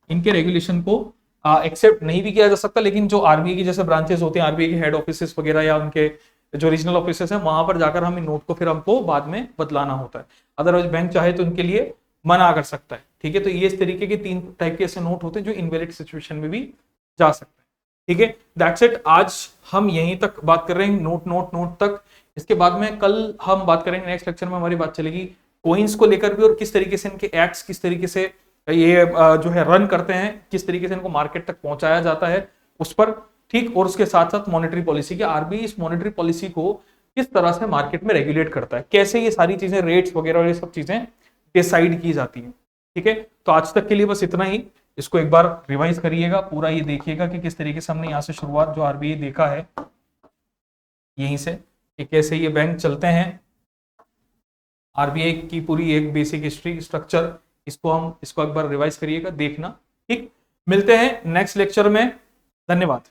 इनके रेगुलेशन को एक्सेप्ट नहीं भी किया जा सकता, लेकिन जो आरबीआई की जैसे ब्रांचेस होते हैं, आरबीआई के हेड ऑफिस वगैरह या उनके जो रीजनल ऑफिसेस हैं, वहां पर जाकर हम इन नोट को फिर हमको बाद में बदलाना होता है। अदरवाइज बैंक चाहे तो इनके लिए मना कर सकता है। ठीक है, तो ये इस तरीके के 3 टाइप के ऐसे नोट होते हैं जो इनवैलिड सिचुएशन में भी जा सकते हैं। ठीक है, दैट्स इट। आज हम यहीं तक बात कर रहे हैं, नोट तक। इसके बाद में कल हम बात करेंगे, नेक्स्ट लेक्चर में हमारी बात चलेगी कोइंस को लेकर भी, और किस तरीके से इनके एक्ट्स किस तरीके से ये जो है रन करते हैं, किस तरीके से इनको मार्केट तक पहुंचाया जाता है उस पर। ठीक, और उसके साथ साथ मॉनेटरी पॉलिसी की, आरबीआई इस मॉनेटरी पॉलिसी को किस तरह से मार्केट में रेगुलेट करता है, कैसे ये सारी चीजें, रेट्स वगैरह और ये सब चीजें डिसाइड की जाती है। ठीक है, तो आज तक के लिए बस इतना ही। इसको एक बार रिवाइज करिएगा, पूरा ये देखिएगा कि किस तरीके से हमने यहाँ से शुरुआत जो आरबीआई देखा है यहीं से, कि कैसे ये बैंक चलते हैं, आरबीआई की पूरी एक बेसिक हिस्ट्री, स्ट्रक्चर, इसको एक बार रिवाइज करिएगा, देखना। ठीक, मिलते हैं नेक्स्ट लेक्चर में। धन्यवाद।